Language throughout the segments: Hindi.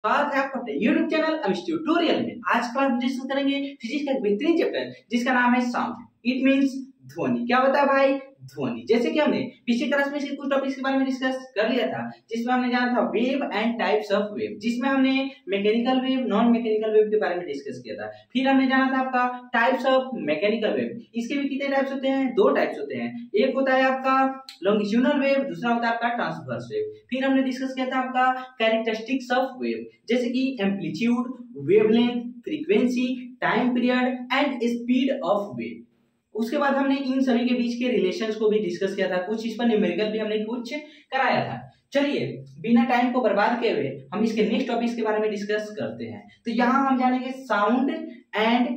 स्वागत है आपका अपने YouTube चैनल अमिश ट्यूटोरियल में। आज क्लास में डिस्कस करेंगे फिजिक्स का एक बेहतरीन चैप्टर जिसका नाम है साउंड। इट मींस ध्वनि। क्या होता है भाई? ध्वनि। जैसे कि हमने पिछले क्लास में कुछ टॉपिक्स के बारे में डिस्कस कर लिया था, जिसमें हमने जाना था wave and types of wave, जिसमें हमने mechanical wave, non mechanical wave के बारे में डिस्कस किया था। फिर हमने जाना था आपका टाइप्स ऑफ मैकेनिकल वेव। इसके भी कितने टाइप्स होते हैं? दो टाइप्स होते हैं। एक होता है आपका लॉन्गिट्यूडनल वेव, दूसरा होता है आपका ट्रांसवर्स वेव। फिर हमने डिस्कस किया था आपका कैरेक्टरिस्टिक्स ऑफ वेव, जैसे कि amplitude, wavelength, frequency, time period and speed of wave. उसके बाद हमने इन सभी के बीच के रिलेशंस को भी डिस्कस किया था, कुछ इस पर न्यूमेरिकल भी हमने कुछ कराया था। चलिए बिना टाइम को बर्बाद किए हुए हम इसके नेक्स्ट टॉपिक्स के बारे में डिस्कस करते हैं। तो यहाँ हम जानेंगे sound and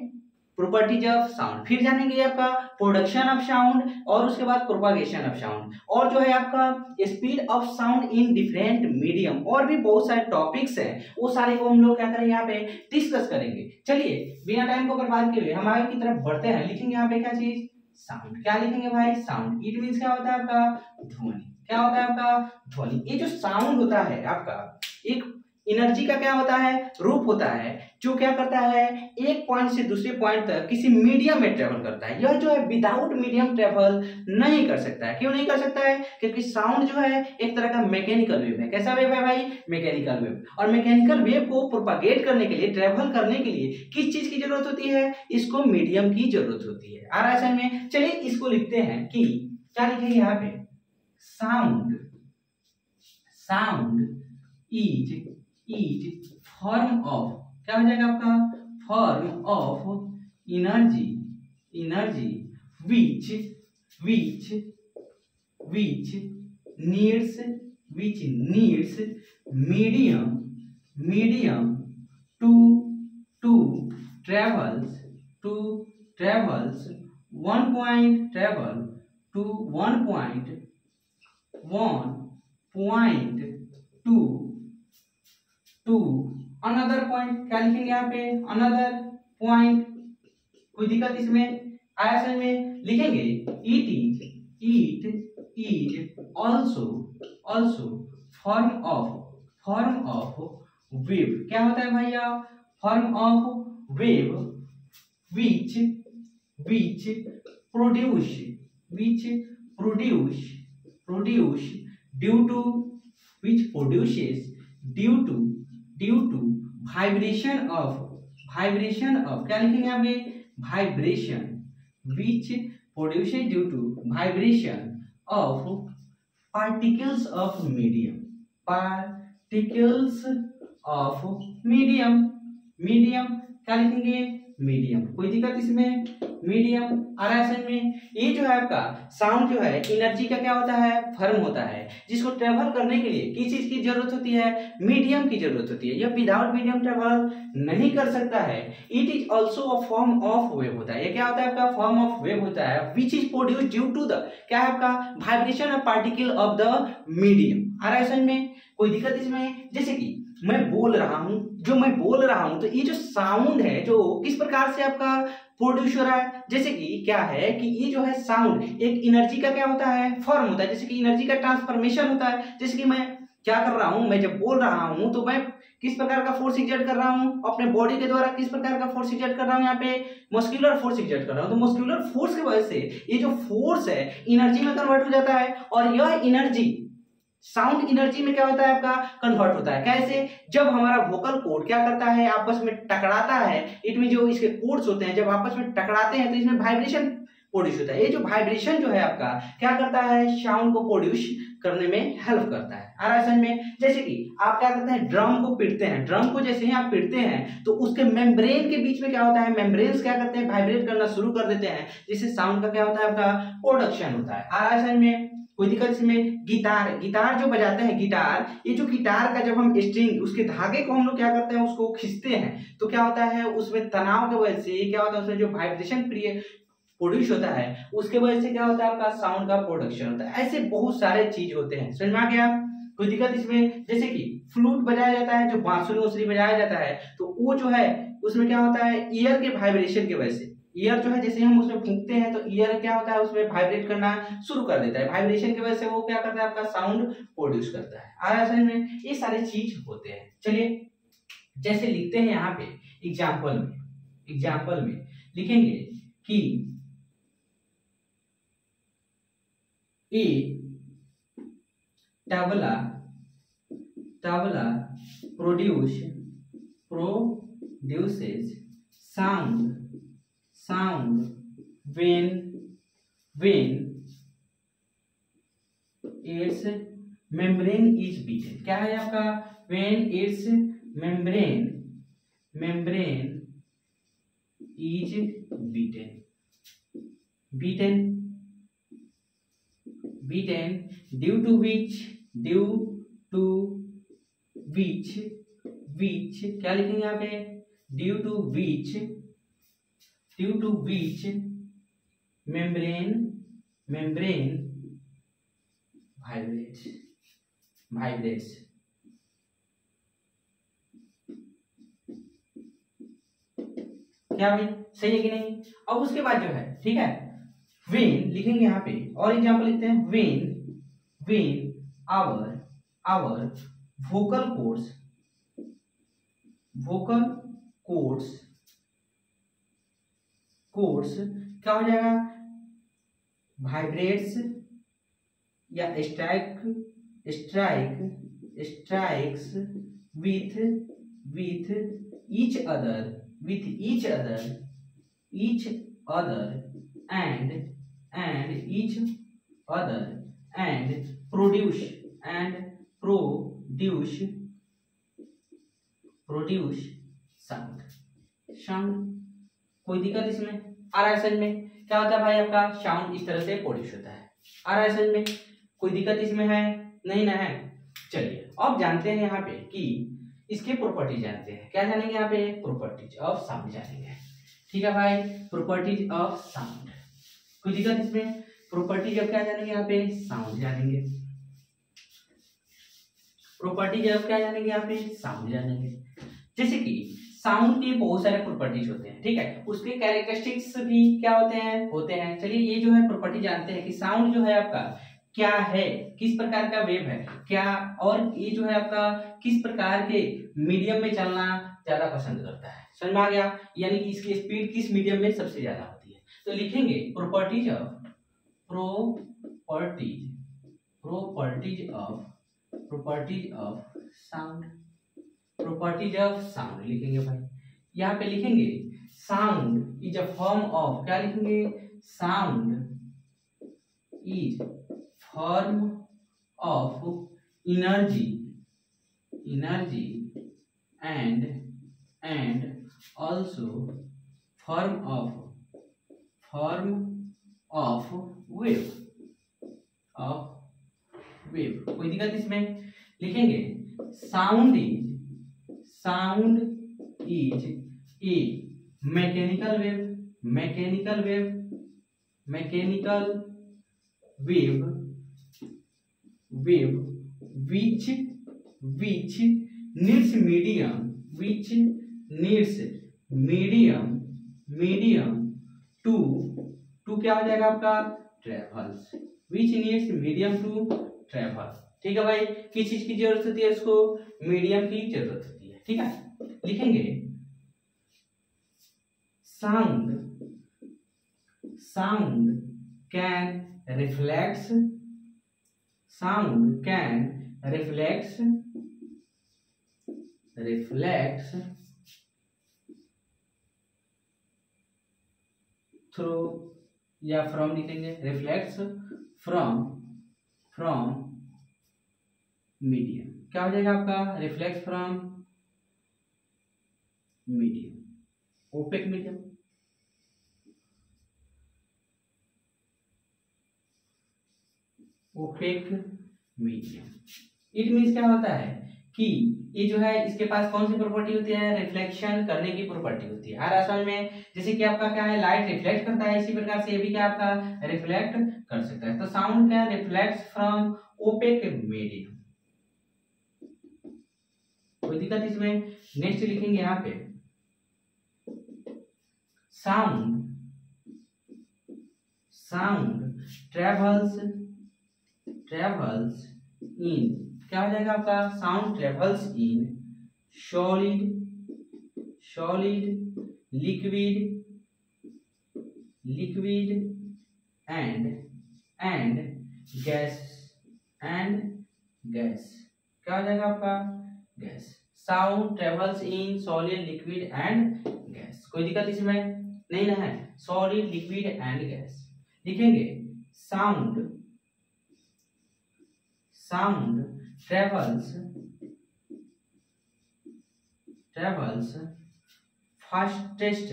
properties of sound, फिर जानेंगे आपका प्रोडक्शन ऑफ साउंड और उसके बाद प्रोपागेशन ऑफ साउंड, और जो है आपका speed of sound in different medium, और भी बहुत सारे टॉपिक्स हैं, वो सारे को हम लोग क्या करेंगे यहाँ पे डिस्कस करेंगे। चलिए बिना टाइम को बर्बाद किए हुए हम आगे की तरफ बढ़ते हैं। लिखेंगे यहाँ पे क्या चीज? साउंड। क्या लिखेंगे भाई? साउंड। इट मींस क्या होता है आपका? ध्वनि। क्या होता है आपका? ध्वनि। ये जो साउंड होता है आपका एक एनर्जी का क्या होता है? रूप होता है, जो क्या करता है एक पॉइंट से दूसरे पॉइंट तक किसी मीडियम में ट्रेवल करता है। यह जो है विदाउट मीडियम ट्रेवल नहीं कर सकता है। क्यों नहीं कर सकता है? क्योंकि साउंड जो है एक तरह का मैकेनिकल वेव है। कैसा वेव है भाई? Mechanical wave. और मैकेनिकल वेव को प्रोपागेट करने के लिए, ट्रेवल करने के लिए किस चीज की जरूरत होती है? इसको मीडियम की जरूरत होती है। आ रहा है समझ में? चलिए इसको लिखते हैं कि क्या लिखेंगे यहाँ पे? Sound. Sound is form of, क्या हो जाएगा आपका? Form of energy which needs medium to travels one point to another point। क्या लिखेंगे यहाँ पे? another point। कोई दिक्कत इसमें आया समझ में? लिखेंगे it is also form of wave। क्या होता है भैया? form of wave which produces due to vibration of, क्या लिखेंगे यहाँ पे? vibration which produces due to vibration of particles of medium, क्या लिखेंगे? मीडियम। कोई दिक्कत इसमें? मीडियम आ रहा है समझ में? ये जो है आपका साउंड जो है एनर्जी का क्या होता है? फॉर्म होता है, जिसको ट्रेवल करने के लिए किस चीज की जरूरत होती है? मीडियम की जरूरत होती है। यह विदाउट मीडियम ट्रेवल नहीं कर सकता है। It is also a form of wave होता है। ये क्या होता है आपका? फॉर्म ऑफ वेव होता है which is produce due to the, क्या है आपका? Vibration of particle of the medium. आ रहा है समझ में? कोई दिक्कत इसमें? जैसे कि मैं बोल रहा हूं, तो ये जो साउंड है जो किस प्रकार से आपका प्रोड्यूस हो रहा है? जैसे कि क्या है कि ये जो है साउंड एक एनर्जी का क्या होता है? फॉर्म होता है। जैसे कि एनर्जी का ट्रांसफॉर्मेशन होता है। जैसे कि मैं क्या कर रहा हूं, मैं जब बोल रहा हूं तो मैं किस प्रकार का फोर्स एक्सर्ट कर रहा हूं अपने बॉडी के द्वारा? किस प्रकार का फोर्स एक्सर्ट कर रहा हूं? यहाँ पे मस्कुलर फोर्स एक्सर्ट कर रहा हूं। तो मस्कुलर फोर्स की वजह से ये जो फोर्स है एनर्जी में कन्वर्ट हो जाता है, और यह एनर्जी साउंड एनर्जी में क्या होता है आपका? कन्वर्ट होता है। कैसे? जब हमारा वोकल कॉर्ड क्या करता है? आपस में टकराता है। इनमें जो इसके कॉर्ड्स होते हैं जब आपस में टकराते हैं तो इसमें वाइब्रेशन प्रोड्यूस होता है। ये जो वाइब्रेशन जो है आपका क्या करता है? साउंड को प्रोड्यूस करने में हेल्प करता है। आ रहा है समझ में? जैसे कि आप क्या करते हैं? ड्रम को पीटते हैं। ड्रम को जैसे ही आप पीटते हैं तो उसके मेम्ब्रेन के बीच में क्या होता है? मेम्ब्रेन्स क्या करते हैं? वाइब्रेट करना शुरू कर देते हैं, जिससे साउंड का क्या होता है? आपका प्रोडक्शन होता है। आ रहा है समझ में? कोई दिक्कत इसमें? गिटार जो बजाते हैं, ये जो गिटार का जब हम स्ट्रिंग, उसके धागे को हम लोग क्या करते हैं? उसको खींचते हैं, तो क्या होता है? उसमें तनाव की वजह से क्या होता है? उसमें जो वाइब्रेशन प्रोड्यूस होता है उसके वजह से क्या होता है? आपका साउंड का प्रोडक्शन होता है। ऐसे बहुत सारे चीज होते हैं। समझ में आ गया? कोई दिक्कत इसमें? जैसे कि फ्लूट बजाया जाता है, जो बांसुरी बजाया जाता है, तो वो जो है उसमें क्या होता है? ईयर के वाइब्रेशन की वजह से ईयर जो है जैसे हम उसमें फूंकते हैं तो ईयर क्या होता है? उसमें वाइब्रेट करना शुरू कर देता है। वाइब्रेशन की वजह से वो क्या करता है? आपका साउंड प्रोड्यूस करता है। आ रहा है समझ में? ये सारे चीज होते हैं। चलिए जैसे लिखते हैं यहाँ पे एग्जाम्पल में लिखेंगे कि ए tabla produces sound when its membrane is beaten। क्या है आपका? when its membrane is beaten due to which क्या लिखेंगे यहाँ पे? due to which membrane vibrates। क्या भाई सही है कि नहीं? अब उसके बाद जो है, ठीक है, when लिखेंगे यहाँ पे और एग्जांपल लिखते हैं when our vocal cords क्या हो जाएगा? vibrates या strikes with each other and produce sound। कोई दिक्कत इसमें? आ रहा है समझ में? क्या होता है भाई आपका? साउंड इस तरह से प्रोड्यूस होता है। आ रहा है समझ में? कोई दिक्कत इसमें है? नहीं ना है। चलिए अब जानते हैं यहाँ पे कि इसके प्रॉपर्टी जानते हैं। क्या जानेंगे यहाँ पे? प्रॉपर्टीज ऑफ साउंड जानेंगे। ठीक है भाई, प्रॉपर्टीज ऑफ साउंड। कोई दिक्कत इसमें? प्रॉपर्टीज ऑफ क्या जानेंगे यहाँ पे? साउंड जानेंगे। प्रॉपर्टीज ऑफ क्या जानेंगे यहाँ पे? साउंड जानेंगे। जैसे कि साउंड के बहुत सारे प्रॉपर्टीज होते हैं, ठीक है, उसके कैरेक्टरिस्टिक्स भी क्या होते हैं। चलिए ये जो है प्रॉपर्टी जानते हैं कि साउंड जो है आपका क्या है, किस प्रकार का वेव है क्या, और ये जो है आपका किस प्रकार के मीडियम में चलना ज्यादा पसंद करता है। समझ में आ गया? यानी कि इसकी स्पीड किस मीडियम में सबसे ज्यादा होती है। तो लिखेंगे प्रॉपर्टीज साउंड लिखेंगे भाई। यहाँ पे लिखेंगे sound is a form of, क्या लिखेंगे? Sound is form of energy and also form of wave. कोई दिक्कत इसमें? लिखेंगे sound is a mechanical wave which needs medium to क्या हो जाएगा आपका? travels, which needs medium to travel। ठीक है भाई, किस चीज की जरूरत होती है? इसको मीडियम की जरूरत होती है। ठीक है, लिखेंगे साउंड कैन रिफ्लेक्स थ्रू या फ्रॉम लिखेंगे, रिफ्लेक्स फ्रॉम मीडियम। क्या हो जाएगा आपका? Reflex from medium, opaque medium. It means क्या होता है कि ये जो है इसके पास कौन सी प्रॉपर्टी होती है? रिफ्लेक्शन करने की प्रॉपर्टी होती है। हर आसान में जैसे कि आपका क्या है, लाइट रिफ्लेक्ट करता है, इसी प्रकार से ये भी क्या आपका रिफ्लेक्ट कर सकता है। तो साउंड क्या रिफ्लेक्ट्स फ्रॉम ओपेक मीडियम। कोई दिक्कत इसमें? नेक्स्ट लिखेंगे यहाँ पे साउंड ट्रेवल्स इन, क्या हो जाएगा आपका? Sound travels in solid solid, liquid, and gas, क्या हो जाएगा आपका? Gas. Sound travels in solid, liquid and gas. कोई दिक्कत इसमें नहीं ना है? सॉलिड, लिक्विड एंड गैस लिखेंगे। साउंड ट्रेवल्स फास्टेस्ट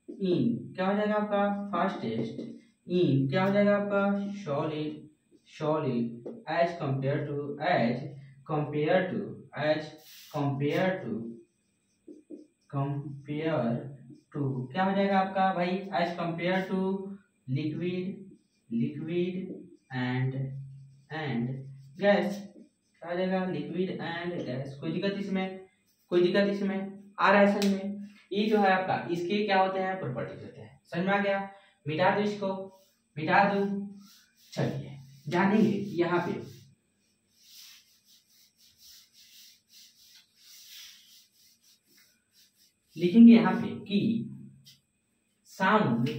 इन, क्या हो जाएगा आपका? फास्टेस्ट इन, क्या हो जाएगा आपका? सॉलिड एज कंपेयर टू क्या हो जाएगा आपका भाई? As compare to liquid and gas. क्या हो जाएगा? Liquid and gas. कोई दिक्कत इसमें? आ रहा है समझ में? ये जो है आपका, इसके क्या होते हैं? प्रॉपर्टीज होते हैं। समझ में आ गया? मिटा दो इसको, मिटा दो। चलिए जानेंगे यहाँ पे लिखेंगे यहाँ पे कि साउंड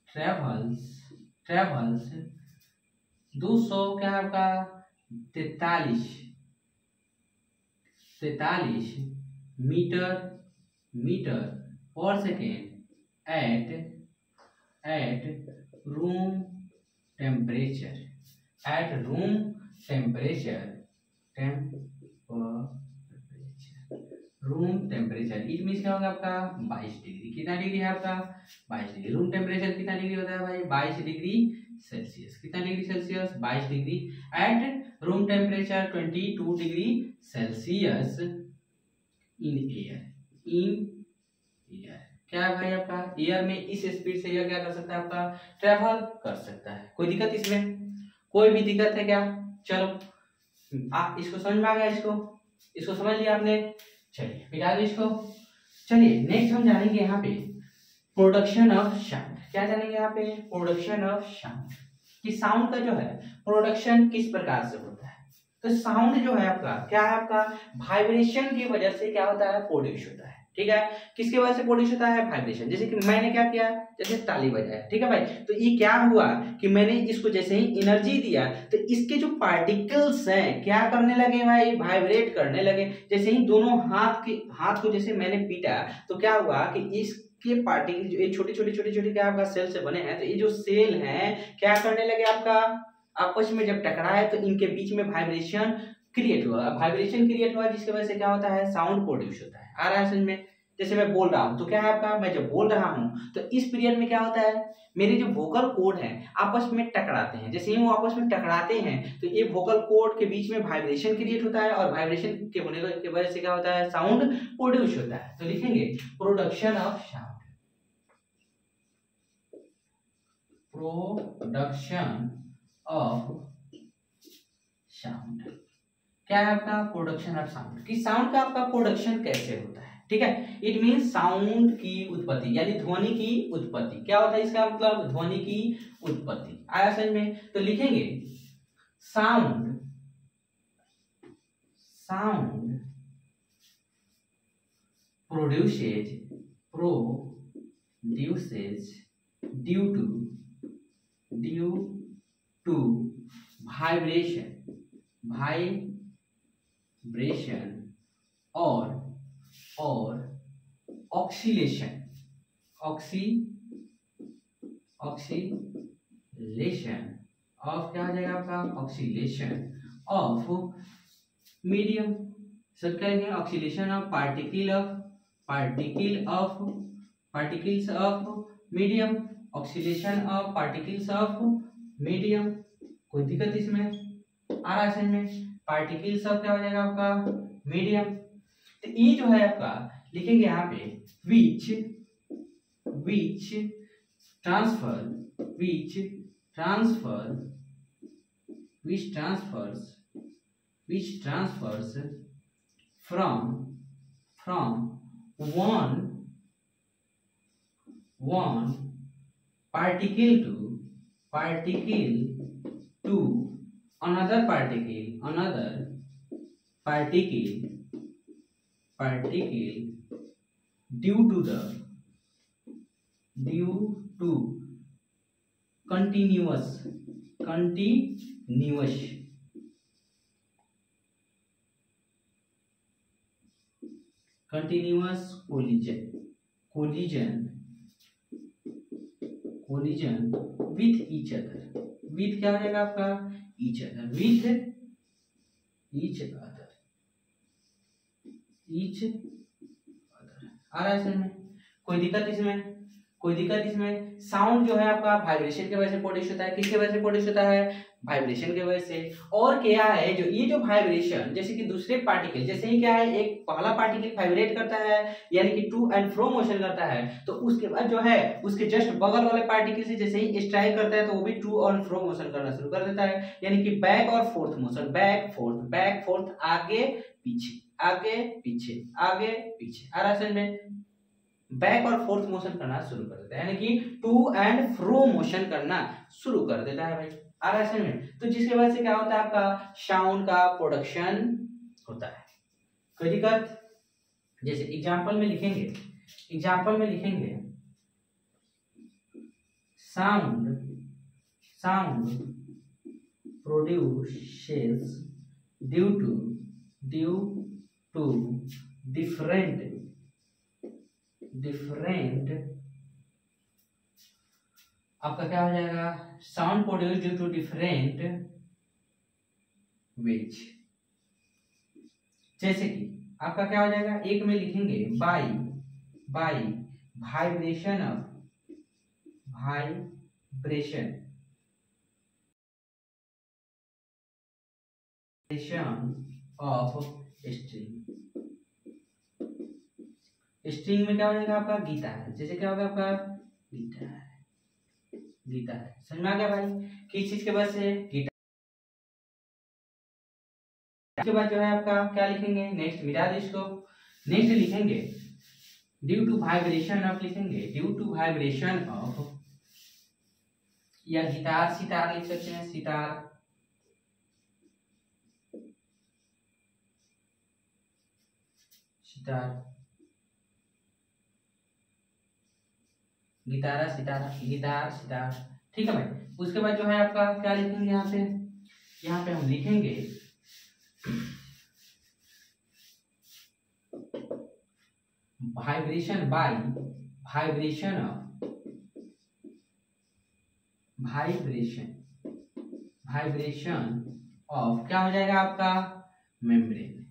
ट्रेवल्स 200 क्या है आपका? 43 मीटर पर second at room temperature. It means क्या होगा आपका? 22 डिग्री। कितना डिग्री है आपका? 22 डिग्री। रूम टेम्परेचर कितना डिग्री होता है भाई? 22 डिग्री सेल्सियस। कितना degree Celsius? 22 degree. At room temperature 22 degree Celsius in air. क्या है भाई आपका? एयर में इस स्पीड से एयर क्या कर सकता है आपका? ट्रेवल कर सकता है। कोई दिक्कत इसमें? कोई भी दिक्कत है क्या? चलो आप इसको समझ में आ गया? इसको समझ लिया आपने? चलिए मिटा दो इसको। चलिए नेक्स्ट हम जानेंगे यहाँ पे प्रोडक्शन ऑफ साउंड। क्या जानेंगे यहाँ पे? प्रोडक्शन ऑफ साउंड, कि साउंड का जो है प्रोडक्शन किस प्रकार से होता है। तो साउंड जो है आपका क्या है? आपका वाइब्रेशन की वजह से क्या होता है? प्रोड्यूस होता है। ठीक है, किसकी वजह से प्रोड्यूस होता है? वाइब्रेशन। जैसे कि मैंने क्या किया? जैसे ताली बजाया, ठीक है भाई, तो ये क्या हुआ कि मैंने इसको जैसे ही एनर्जी दिया तो इसके जो पार्टिकल्स हैं क्या करने लगे भाई? वाइब्रेट करने लगे। जैसे ही दोनों हाथ को जैसे मैंने पीटा तो क्या हुआ कि इसके पार्टिकल जो छोटे क्या आपका सेल से बने हैं, तो ये जो सेल हैं क्या करने लगे आपका? आपस में जब टकराए तो इनके बीच में वाइब्रेशन क्रिएट हुआ जिसकी वजह से क्या होता है? साउंड प्रोड्यूस होता है। आ रहा है समझ में? जैसे मैं बोल रहा हूं तो क्या है आपका? मैं जब बोल रहा हूं तो इस पीरियड में क्या होता है? मेरे जो वोकल कोड हैं आपस में टकराते हैं। जैसे ही वो आपस में टकराते हैं तो ये वोकल कोड के बीच में वाइब्रेशन क्रिएट होता है, और वाइब्रेशन के होने की वजह से क्या होता है? साउंड प्रोड्यूस होता है। तो लिखेंगे प्रोडक्शन ऑफ साउंड। क्या है आपका? प्रोडक्शन ऑफ साउंड, कि साउंड का आपका प्रोडक्शन कैसे होता है। ठीक है, इट मीन्स साउंड की उत्पत्ति, यानी ध्वनि की उत्पत्ति। क्या होता है इसका मतलब? ध्वनि की उत्पत्ति। आया समझ में? तो लिखेंगे sound produces due to vibration और ऑक्सीलेशन ऑफ, क्या हो जाएगा आपका? Oscillation of medium. सब करेंगे oscillation of particles of medium. Oscillation of particles of medium. कोई दिक्कत इसमें? आ रहा है समझ में? पार्टिकल्स ऑफ क्या हो जाएगा आपका? मीडियम। तो ये जो है आपका लिखेंगे यहाँ पे which transfers from one particle particle to another particle due to continuous collision with each other, with क्या हो जाएगा आपका each other, with each other आ रहा है इसमें कोई दिक्कत इसमें साउंड जो है आपका वाइब्रेशन की वजह से प्रोड्यूस होता है। किसकी वजह से प्रोड्यूस होता है? वाइब्रेशन की वजह से। और क्या है जो ये जो वाइब्रेशन जैसे कि दूसरे पार्टिकल जैसे ही क्या है एक पहला पार्टिकल वाइब्रेट करता है यानी कि टू एंड फ्रो मोशन करता है तो उसके बाद जो है उसके जस्ट बगल वाले पार्टिकल से जैसे ही स्ट्राइक करता है तो वो भी टू एंड फ्रो मोशन करना शुरू कर देता है यानी कि बैक और फोर्थ मोशन, बैक फोर्थ आगे पीछे आ रहा है में बैक और फोर्थ मोशन करना शुरू कर देता है यानी कि टू एंड फ्रो मोशन करना शुरू कर देता है भाई आ रहा है में। तो जिसके वजह से क्या होता है आपका साउंड का प्रोडक्शन होता है। कोई दिक्कत? जैसे एग्जांपल में लिखेंगे sound produces due to different आपका क्या हो जाएगा? Sound produce due to different waves. जैसे कि आपका क्या हो जाएगा? एक में लिखेंगे बाई वाइब्रेशन ऑफ स्ट्रिंग में क्या हो जाएगा आपका? गिटार। जैसे क्या होगा आपका? गिटार। समझ में आ गया भाई? किस चीज के वजह से? गिटार। इसके बाद जो है आपका क्या लिखेंगे? नेक्स्ट मिटा दो इसको। नेक्स्ट लिखेंगे ड्यू टू वाइब्रेशन ऑफ या गिटार सितार लिख सकते हैं, सितार गिटार सितार। ठीक है भाई। उसके बाद जो है आपका क्या लिखेंगे? यहाँ पे हम लिखेंगे वाइब्रेशन ऑफ क्या हो जाएगा आपका? मेम्ब्रेन।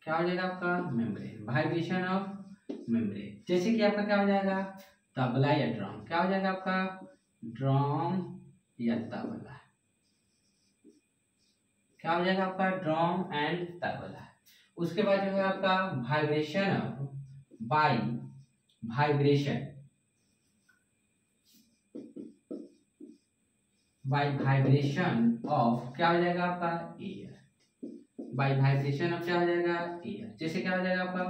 क्या हो जाएगा आपका? मेम्ब्रेन। Vibration of membrane. जैसे कि आपका क्या हो जाएगा? तबला या ड्रम। क्या हो जाएगा आपका? ड्रम या तबला। क्या हो जाएगा आपका? Drum and tabla. उसके बाद जो है आपका वाइब्रेशन ऑफ वाइब्रेशन ऑफ क्या हो जाएगा आपका? एयर। बाय वाइब्रेशन ऑफ क्या हो जाएगा? एयर। जैसे क्या हो जाएगा आपका?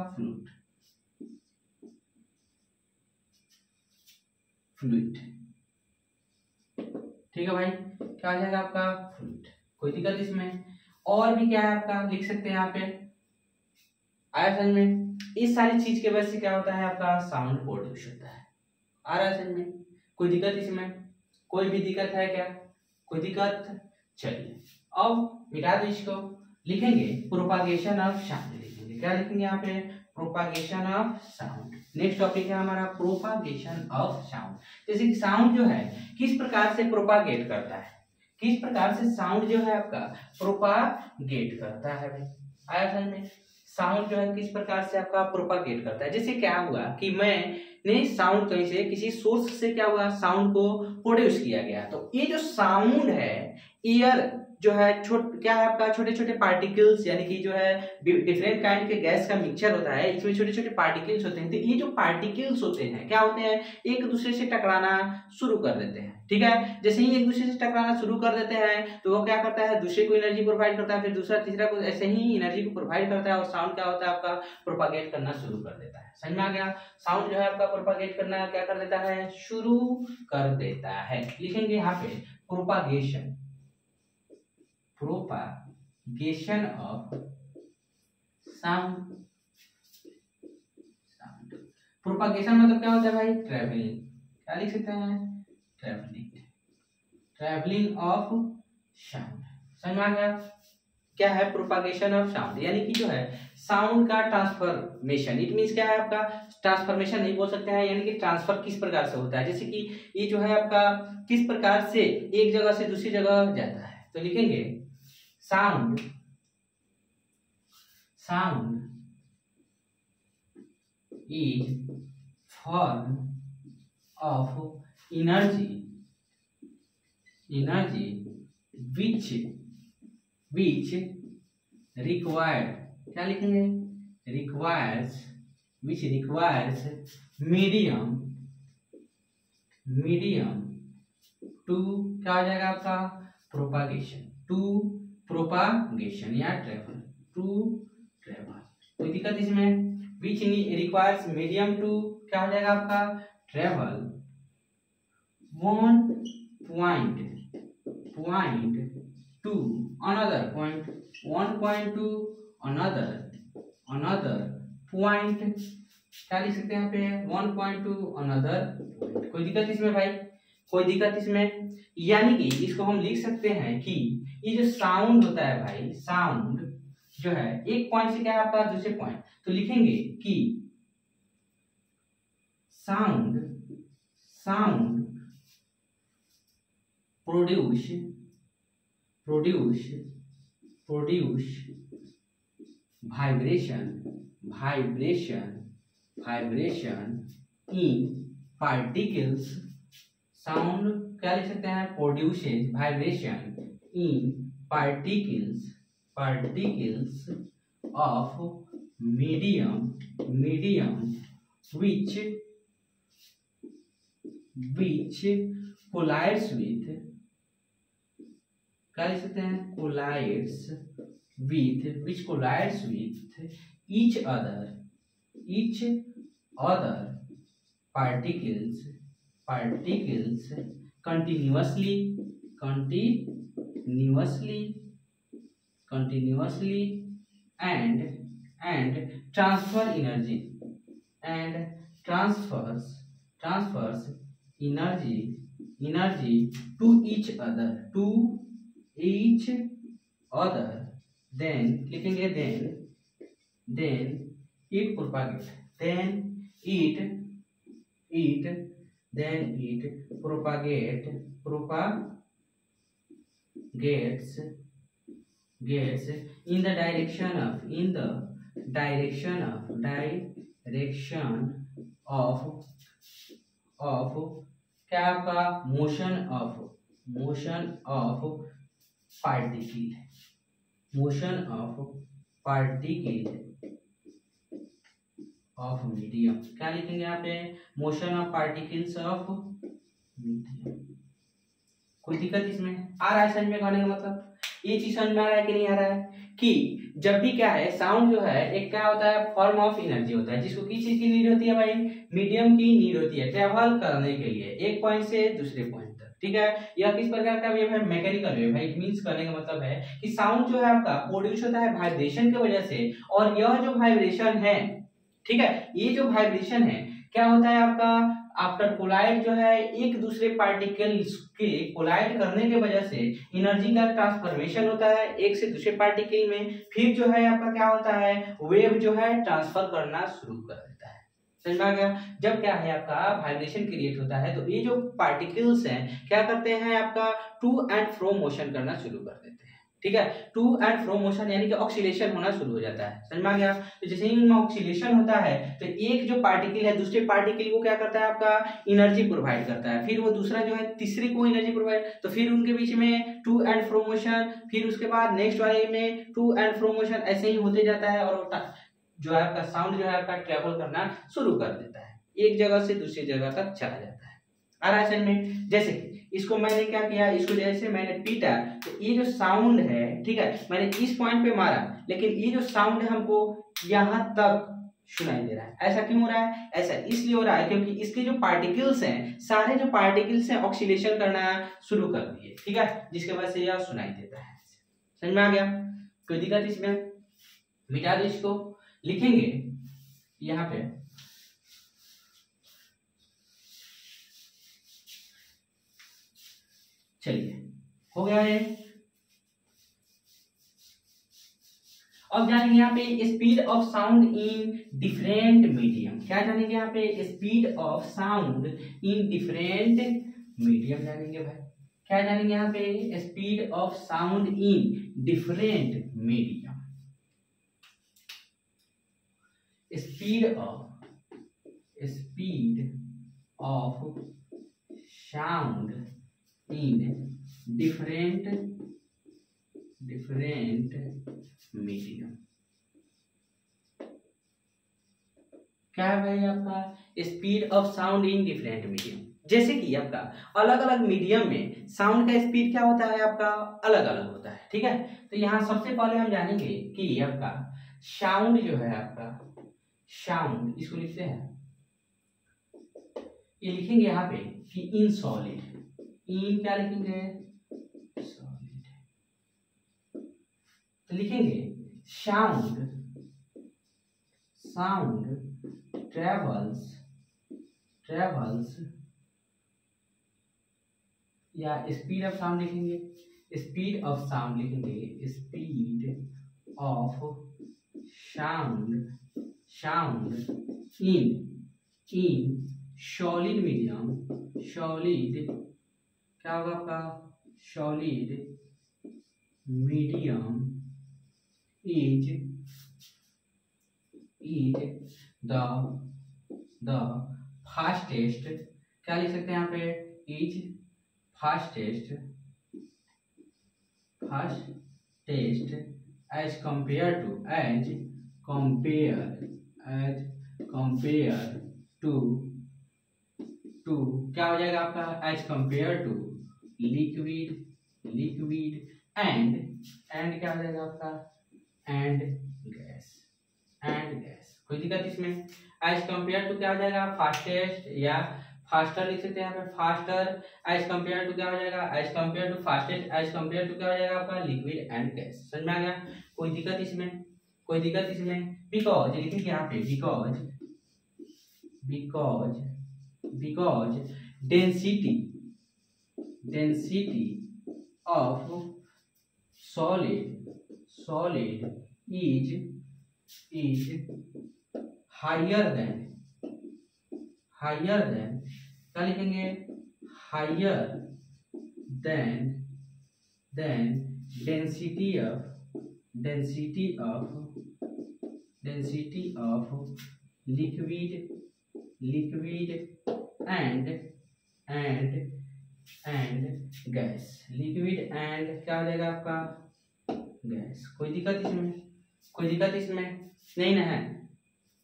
फ्लूइड। ठीक है भाई। क्या हो जाएगा आपका? फ्लूइड। कोई दिक्कत इसमें? और भी क्या है आपका? लिख सकते हैं यहाँ पे। आया समझ में? इस सारी चीज के वजह से क्या होता है आपका? साउंड प्रोड्यूस होता है। आ रहा है समझ में? कोई दिक्कत इसमें? कोई भी दिक्कत है क्या? कोई दिक्कत? चलिए अब मिटा दो इसको। लिखेंगे प्रोपागेशन ऑफ साउंड। लिखेंगे क्या लिखेंगे यहाँ पे? Propagation of sound. Next topic है हमारा प्रोपागेशन ऑफ साउंड। जैसे कि साउंड जो है किस प्रकार से प्रोपागेट करता है, किस प्रकार से साउंड जो है आपका प्रोपागेट करता है भाई। आया समझ में? साउंड जो है किस प्रकार से आपका प्रोपागेट करता है। जैसे क्या हुआ कि मैंने साउंड कहीं से किसी सोर्स से क्या हुआ साउंड को प्रोड्यूस किया गया तो ये जो साउंड है एयर जो है क्या है आपका छोटे छोटे पार्टिकल्स, यानी कि जो है डिफरेंट काइंड के गैस का मिक्सचर होता है, इसमें छोटे छोटे पार्टिकल्स होते हैं। तो ये जो पार्टिकल्स होते हैं क्या होते हैं, एक दूसरे से टकराना शुरू कर देते हैं। ठीक है, जैसे ही एक दूसरे से टकराना शुरू कर देते हैं तो वो क्या करता है, दूसरे को एनर्जी प्रोवाइड करता है, फिर दूसरा तीसरा को ऐसे ही एनर्जी को प्रोवाइड करता है, और साउंड क्या होता है आपका प्रोपागेट करना शुरू कर देता है। समझ में आ गया, साउंड जो है आपका प्रोपागेट करना क्या कर देता है, शुरू कर देता है। लिखेंगे यहाँ पे propagation, propagation of sound. Propagation मतलब क्या होता है भाई, ट्रेवलिंग। क्या लिख सकते हैं, ट्रेवलिंग ऑफ साउंड। समझ में आ गया, क्या है प्रोपागेशन ऑफ साउंड, यानी कि जो है साउंड का ट्रांसफॉर्मेशन। इट मींस क्या है आपका, ट्रांसफॉर्मेशन नहीं बोल सकते हैं, यानी कि ट्रांसफर किस प्रकार से होता है, जैसे कि ये जो है आपका किस प्रकार से एक जगह से दूसरी जगह जाता है। तो लिखेंगे sound is form of energy which required, क्या लिखेंगे, which requires medium to, क्या हो जाएगा आपका प्रोपागेशन या ट्रेवल, कोई दिक्कत इसमें, which requires medium to, क्या हो जाएगा आपका travel 1 point to another point, 1 point to another point, क्या लिख सकते हैं यहाँ पे 1 point to another point। कोई दिक्कत इसमें भाई, कोई दिक्कत इसमें, यानी कि इसको हम लिख सकते हैं कि ये जो साउंड होता है भाई, साउंड जो है एक पॉइंट से क्या है आपका दूसरे पॉइंट, तो लिखेंगे कि sound produce vibration in particles. Sound क्या लिख सकते हैं, produces vibration in particles of medium which collides with, क्या लिख सकते हैं, which collides with each other particles continuously and transfers energy to each other, then लिखेंगे then it propagates in the direction of क्या आपका motion of particle of medium. क्या लिखेंगे यहाँ पे, motion of particles of medium. कोई दिक्कत इसमें आ रहा है समझ में आने का मतलब, ये चीज समझ में आ रहा है कि नहीं आ रहा है, कि जब भी क्या है साउंड जो है एक क्या होता है फॉर्म ऑफ एनर्जी होता है, जिसको किस चीज की नीड होती है भाई, मीडियम की नीड होती है ट्रेवल करने के लिए एक पॉइंट से दूसरे पॉइंट तक। ठीक है, यह किस प्रकार का वेव है, मैकेनिकल वेव है। इट मींस करने का मतलब है कि साउंड जो है आपका प्रोड्यूस होता है वाइब्रेशन की वजह से, और यह जो वाइब्रेशन है, ठीक है, ये जो वाइब्रेशन है क्या होता है आपका आफ्टर कोलाइड जो है एक दूसरे पार्टिकल्स के कोलाइड करने के वजह से एनर्जी का ट्रांसफॉर्मेशन होता है एक से दूसरे पार्टिकल में, फिर जो है आपका क्या होता है वेव जो है ट्रांसफर करना शुरू कर देता है। समझ में आ गया, जब क्या है आपका वाइब्रेशन क्रिएट होता है तो ये जो पार्टिकल्स हैं क्या करते हैं आपका टू एंड फ्रो मोशन करना शुरू कर देते हैं। ठीक है। टू एंड फ्रो मोशन यानी कि ऑक्सीलेशन होना शुरू हो जाता है, समझ में आ गया। तो जैसे ही इनमें ऑक्सीलेशन होता है तो एक जो पार्टिकल है दूसरे पार्टिकल को क्या करता है आपका एनर्जी प्रोवाइड करता है, फिर वो दूसरा जो है तीसरे को एनर्जी प्रोवाइड, तो फिर उनके बीच में टू एंड फ्रो मोशन, फिर उसके बाद नेक्स्ट वाले में टू एंड फ्रो मोशन, ऐसे ही होते जाता है और जो है आपका साउंड जो है आपका ट्रेवल करना शुरू कर देता है, एक जगह से दूसरी जगह तक चला जाता है। आ रहा है समझ में। जैसे इसको मैंने क्या किया, इसको जैसे मैंने पीटा तो ये जो साउंड है, ठीक है, मैंने इस पॉइंट पे मारा, लेकिन ये जो साउंड है हमको यहाँ तक सुनाई दे रहा है। ऐसा क्यों हो रहा है? ऐसा इसलिए हो रहा है क्योंकि इसके जो पार्टिकल्स हैं, सारे जो पार्टिकल्स हैं ऑक्सीलेशन करना शुरू कर दिए, ठीक है, जिसके वजह से यह सुनाई देता है। समझ में आ गया? कोई दिक्कत इसमें? मिटा दो इसको, लिखेंगे यहाँ पे चलिए हो गया है। अब जानेंगे यहाँ पे speed of sound in different medium. क्या जानेंगे यहाँ पे? Speed of sound in different medium जानेंगे भाई। क्या जानेंगे यहाँ पे? Speed of sound in different medium. Speed of sound in different medium. क्या है भाई आपका? Speed of sound in different medium. जैसे कि आपका अलग अलग मीडियम में साउंड का स्पीड क्या होता है आपका? अलग अलग होता है, ठीक है। तो यहाँ सबसे पहले हम जानेंगे कि आपका साउंड जो है आपका साउंड, इसको लिखते हैं, ये लिखेंगे यहाँ पे कि इन सॉलिड, इन क्या लिखेंगे? सॉलिड। तो लिखेंगे साउंड ट्रेवल्स या स्पीड ऑफ साउंड लिखेंगे, स्पीड ऑफ साउंड लिखेंगे, speed of sound in solid medium. Solid क्या होगा आपका? Solid medium is the fastest. क्या लिख सकते हैं यहाँ पे? Is fastest as compare to क्या हो जाएगा आपका? As compare to liquid and क्या हो जाएगा आपका? And gas. कोई दिक्कत इसमें? एज कंपेयर टू क्या हो जाएगा? फास्टेस्ट या फास्टर लिख सकते हैं यहाँ पे, फास्टर एज कंपेयर टू क्या हो जाएगा? As compare to fastest as compare to क्या हो जाएगा आपका? Liquid and gas. समझ में आ गया? कोई दिक्कत इसमें? बिकॉज लिखेंगे यहाँ पे because density of solid is higher than क्या लिखेंगे? Higher than density of liquid and gas. Liquid and क्या हो जाएगा आपका? गैस। कोई दिक्कत इसमें? नहीं ना है।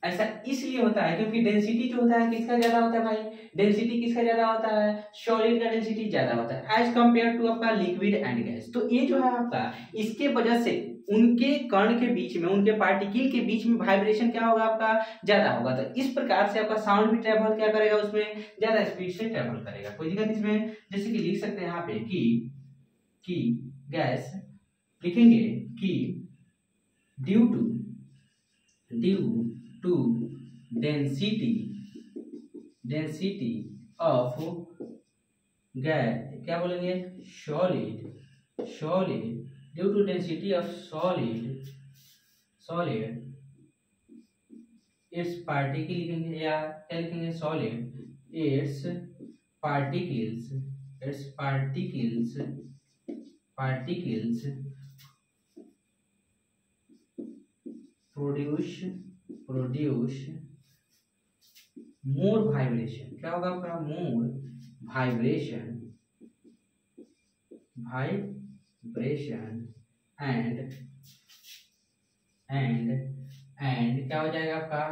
ऐसा इसलिए होता है क्योंकि डेंसिटी जो होता है किसका ज्यादा होता है भाई? डेंसिटी किसका ज्यादा होता है? सॉलिड का डेंसिटी ज्यादा होता है एज कंपेयर टू आपका लिक्विड एंड गैस। तो ये जो है आपका, इसके वजह से उनके कण के बीच में, उनके पार्टिकल के बीच में वाइब्रेशन क्या होगा आपका? ज्यादा होगा। तो इस प्रकार से आपका साउंड भी ट्रेवल क्या करेगा? उसमें ज्यादा स्पीड से ट्रेवल करेगा। कोई दिक्कत इसमें? जैसे कि लिख सकते हैं यहाँ पे कि गैस लिखेंगे कि due to density of gas, क्या बोलेंगे? Solid due to density of solid its particle लिखेंगे या क्या लिखेंगे? Solid its particles produce more vibration, क्या होगा आपका मोर वाइब्रेशन एंड क्या हो जाएगा आपका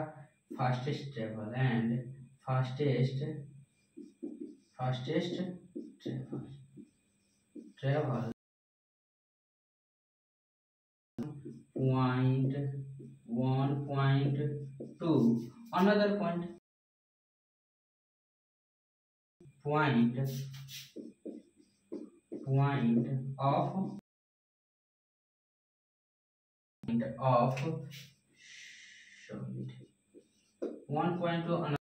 fastest travel point 1.2 another point of 1.2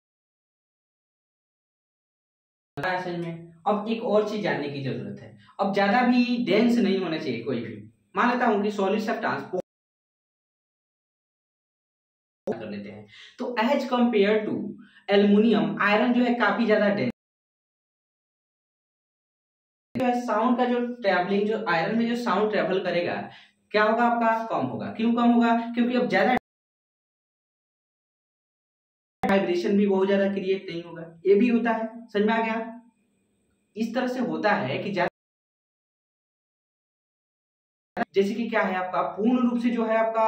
में। अब एक और चीज जानने की जरूरत है, अब ज्यादा भी डेंस नहीं होना चाहिए कोई भी। मान लेता हूं कि सॉलिड सब्सटेंस कर लेते हैं, तो as compare to aluminium iron जो है काफी ज्यादा डेंस जो है। साउंड का जो ट्रैवलिंग, जो आयरन में जो साउंड ट्रैवल करेगा क्या होगा आपका कम होगा। क्यों कम होगा? क्योंकि अब ज्यादा वाइब्रेशन भी बहुत ज्यादा क्रिएट नहीं होगा। ये भी होता है, समझ में आ गया? इस तरह से होता है कि ज्यादा, जैसे कि क्या है आपका पूर्ण रूप से जो है आपका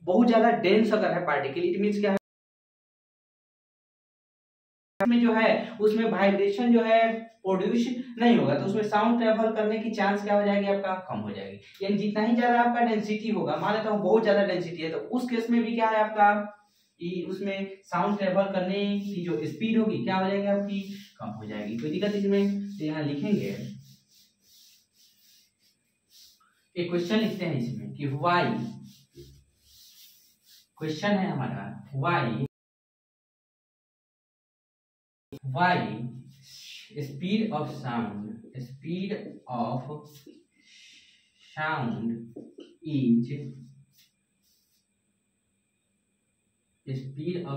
बहुत ज्यादा डेंस अगर है पार्टिकल, इट मींस क्या है में जो है उसमें वाइब्रेशन जो है प्रोड्यूस नहीं होगा, तो उसमें साउंड ट्रेवल करने की चांस क्या हो जाएगी आपका कम हो जाएगी। यानी जितना ही ज्यादा आपका डेंसिटी होगा, मान लेता हूँ बहुत ज्यादा डेंसिटी है, तो उस केस में भी क्या है आपका उसमें साउंड ट्रेवल करने की जो स्पीड होगी क्या हो जाएगी आपकी कम हो जाएगी। कोई दिक्कत इसमें? तो यहाँ लिखेंगे, एक क्वेश्चन लिखते हैं इसमें कि वाई, क्वेश्चन है हमारा why speed of sound is speed of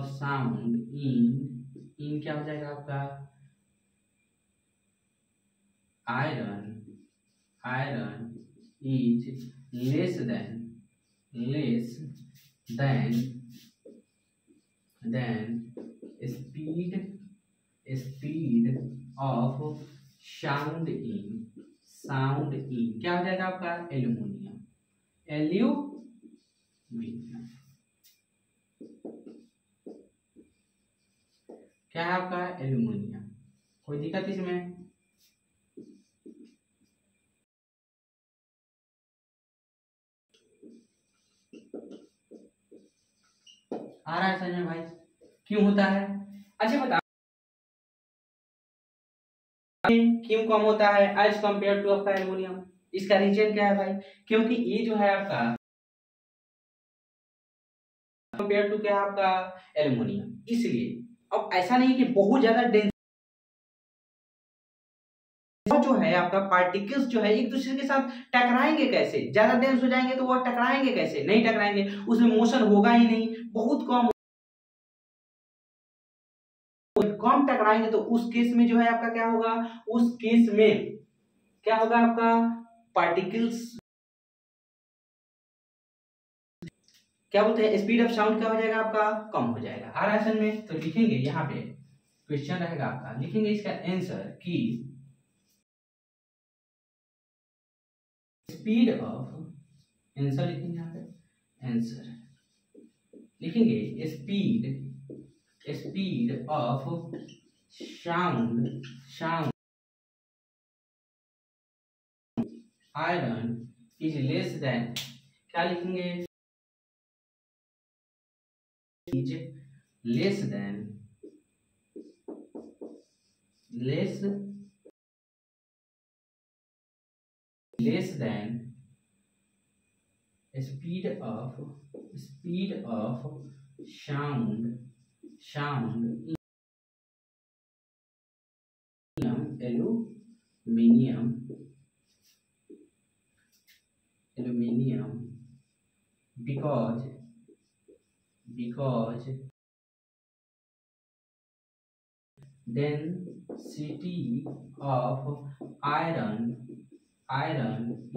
sound in क्या हो जाएगा आपका iron is less than speed of sound in क्या हो जाएगा आपका एल्यूमिनियम क्या है आपका एल्यूमिनियम। कोई दिक्कत इसमें? आ रहा है समझ में भाई क्यों होता है? अच्छा बता क्यों कम होता है एज कंपेयर टू आपका एल्युमिनियम? इसका रीजन क्या है भाई? क्योंकि ये जो है आपका कंपेयर टू क्या है आपका एल्युमिनियम, इसलिए अब ऐसा नहीं कि बहुत ज्यादा डेंस जो है आपका पार्टिकल्स जो है एक दूसरे के साथ टकराएंगे कैसे? ज्यादा डेंस हो जाएंगे तो वो टकराएंगे कैसे? नहीं टकराएंगे, उसमें मोशन होगा ही नहीं, बहुत कम टकराएंगे। तो उस केस में जो है आपका क्या होगा, उस केस में क्या होगा आपका पार्टिकल्स क्या बोलते हैं स्पीड ऑफ साउंड क्या हो जाएगा आपका कम हो जाएगा। आ रहा है में? तो लिखेंगे यहाँ पे क्वेश्चन रहेगा आपका, लिखेंगे इसका आंसर कि स्पीड ऑफ, आंसर लिखेंगे यहाँ पे आंसर लिखेंगे speed of sound iron is less then, क्या लिखेंगे is less than speed of sound aluminium because density of iron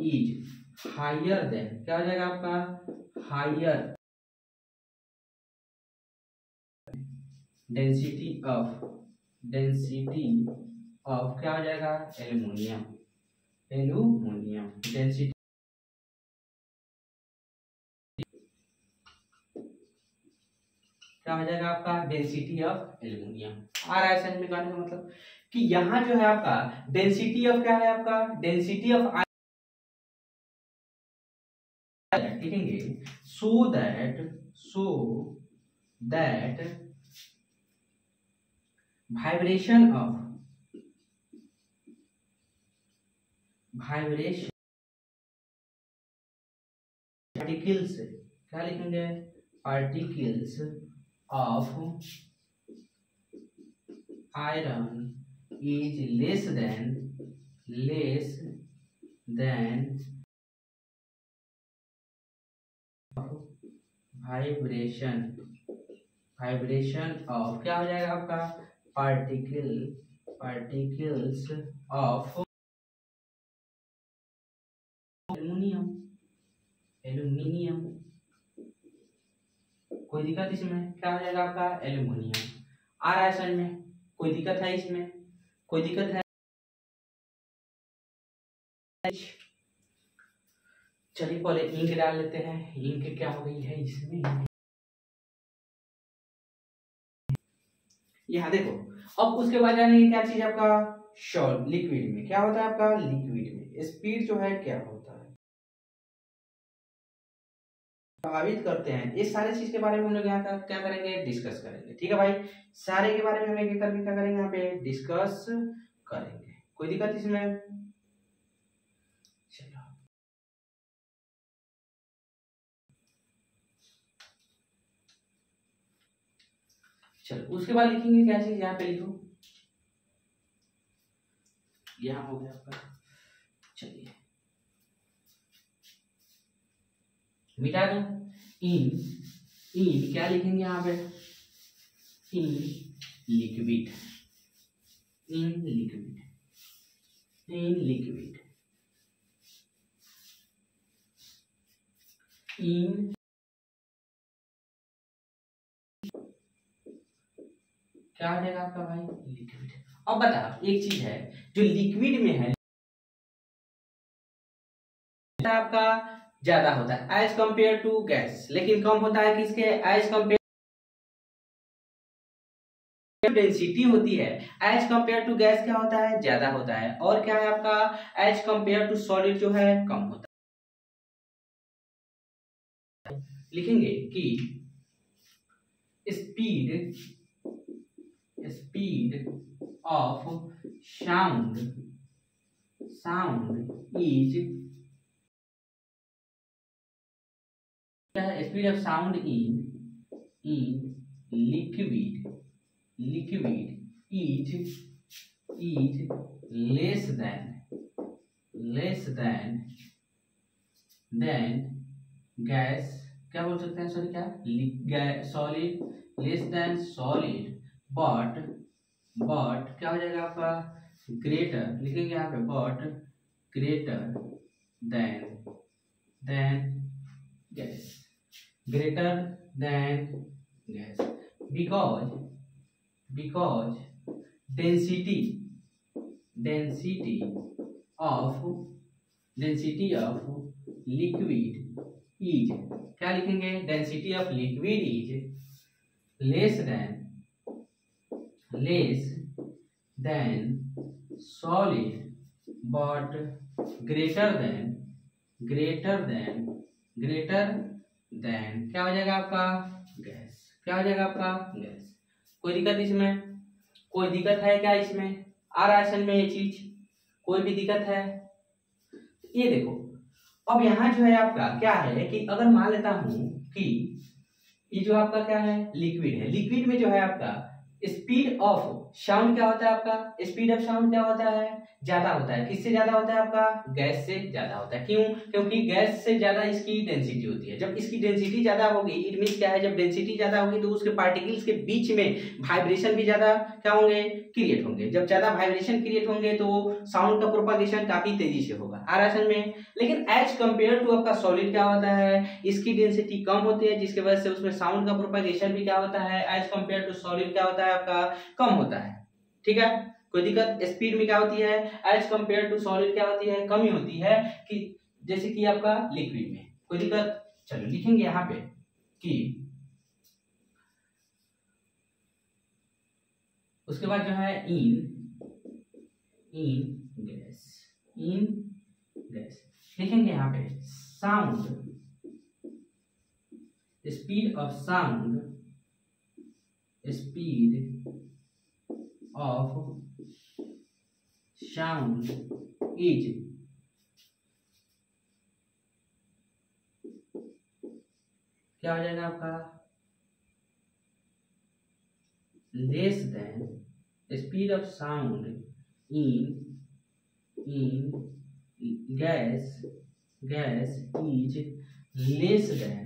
is higher than, क्या हो जाएगा आपका हायर डेंसिटी ऑफ क्या हो जाएगा, एल्यूमिनियम डेंसिटी क्या हो जाएगा आपका, डेंसिटी ऑफ एल्यूमिनियम। आ रहा है समझ में कहने का मतलब कि यहाँ जो है आपका डेंसिटी ऑफ क्या है, आपका डेंसिटी ऑफ लिखेंगे सो दैट वाइब्रेशन पार्टिकल्स, क्या लिखेंगे, particles of iron is less then vibration of क्या हो जाएगा आपका, पार्टिकल्स ऑफ एल्यूमिनियम। कोई दिक्कत इसमें, क्या हो जाएगा आपका, एल्यूमिनियम। आ रहा है समझ में, कोई दिक्कत है इसमें, कोई दिक्कत है? चलिए पहले इंक डाल लेते हैं, इंक क्या हो गई है इसमें, यहाँ देखो। अब उसके बाद जानेंगे क्या चीज आपका, सॉल्ट लिक्विड में क्या होता है आपका, लिक्विड में स्पीड जो है क्या होता है, प्रभावित करते हैं। इस सारे चीज के बारे में हम लोग यहाँ का क्या करेंगे, डिस्कस करेंगे। ठीक है भाई, सारे के बारे में हम एक करके क्या करेंगे, यहाँ पे डिस्कस करेंगे। कोई दिक्कत इसमें? चलो चलो उसके बाद लिखेंगे क्या चीज, यहाँ पे लिखो, यहाँ हो गया आपका। चलिए मिटा दो, इन क्या लिखेंगे यहाँ पे, इन लिक्विड इन क्या हो जाएगा आपका भाई, लिक्विड। अब बता, एक चीज है जो लिक्विड में है आपका ज्यादा होता है एज कंपेयर टू गैस, लेकिन कम होता है किसके, एज कंपेयर डेंसिटी होती है एज कंपेयर टू गैस क्या होता है, ज्यादा होता है। और क्या है आपका, एज कंपेयर टू सॉलिड जो है कम होता है। लिखेंगे कि speed of sound is, speed of sound in liquid is less then gas, क्या बोल सकते हैं, सॉरी क्या, solid, less than solid, but क्या हो जाएगा आपका, ग्रेटर, लिखेंगे यहाँ पे but greater than gas, greater than gas, because density of liquid is, क्या लिखेंगे, density of liquid is less than solid but greater than क्या हो जाएगा आपका, गैस, क्या हो जाएगा आपका, गैस। कोई दिक्कत इसमें, कोई दिक्कत है क्या इसमें, आ रहा है समझ में ये चीज, कोई भी दिक्कत है? ये देखो, अब यहाँ जो है आपका क्या है कि अगर मान लेता हूं कि ये जो आपका क्या है, लिक्विड है, लिक्विड में जो है आपका स्पीड ऑफ साउंड क्या होता है आपका, स्पीड ऑफ साउंड क्या होता है, ज्यादा होता है। किससे ज्यादा होता है आपका, गैस से ज्यादा होता है। क्यों, क्योंकि गैस से ज्यादा इसकी डेंसिटी होती है। जब इसकी डेंसिटी ज्यादा होगी, इट मींस क्या है, जब डेंसिटी ज्यादा होगी तो उसके पार्टिकल्स के बीच में वाइब्रेशन भी ज्यादा क्या होंगे, क्रिएट होंगे। जब ज्यादा वाइब्रेशन क्रिएट होंगे तो साउंड का प्रोपागेशन काफी तेजी से होगा, आ रहा है समझ में। लेकिन एज कंपेयर टू आपका सॉलिड क्या होता है, इसकी डेंसिटी कम होती है, जिसके वजह से उसमें साउंड का प्रोपागेशन भी क्या होता है, एज कंपेयर टू सॉलिड क्या होता है आपका, कम होता है। ठीक है, कोई दिक्कत। स्पीड में क्या होती है, एज कंपेयर टू सॉलिड क्या होती है, कमी होती है, कि जैसे कि आपका लिक्विड में। कोई दिक्कत। चलो लिखेंगे यहाँ पे कि उसके बाद जो है इन गैस लिखेंगे यहाँ पे। Sound, speed of sound is क्या हो जाएगा आपका, less than speed of sound in gas is less then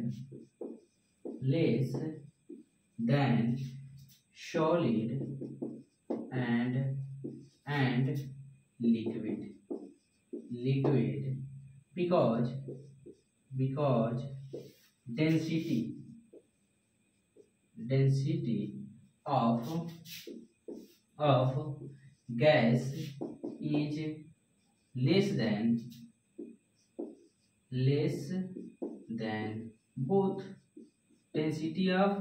solid and liquid because density of gas is less than both density of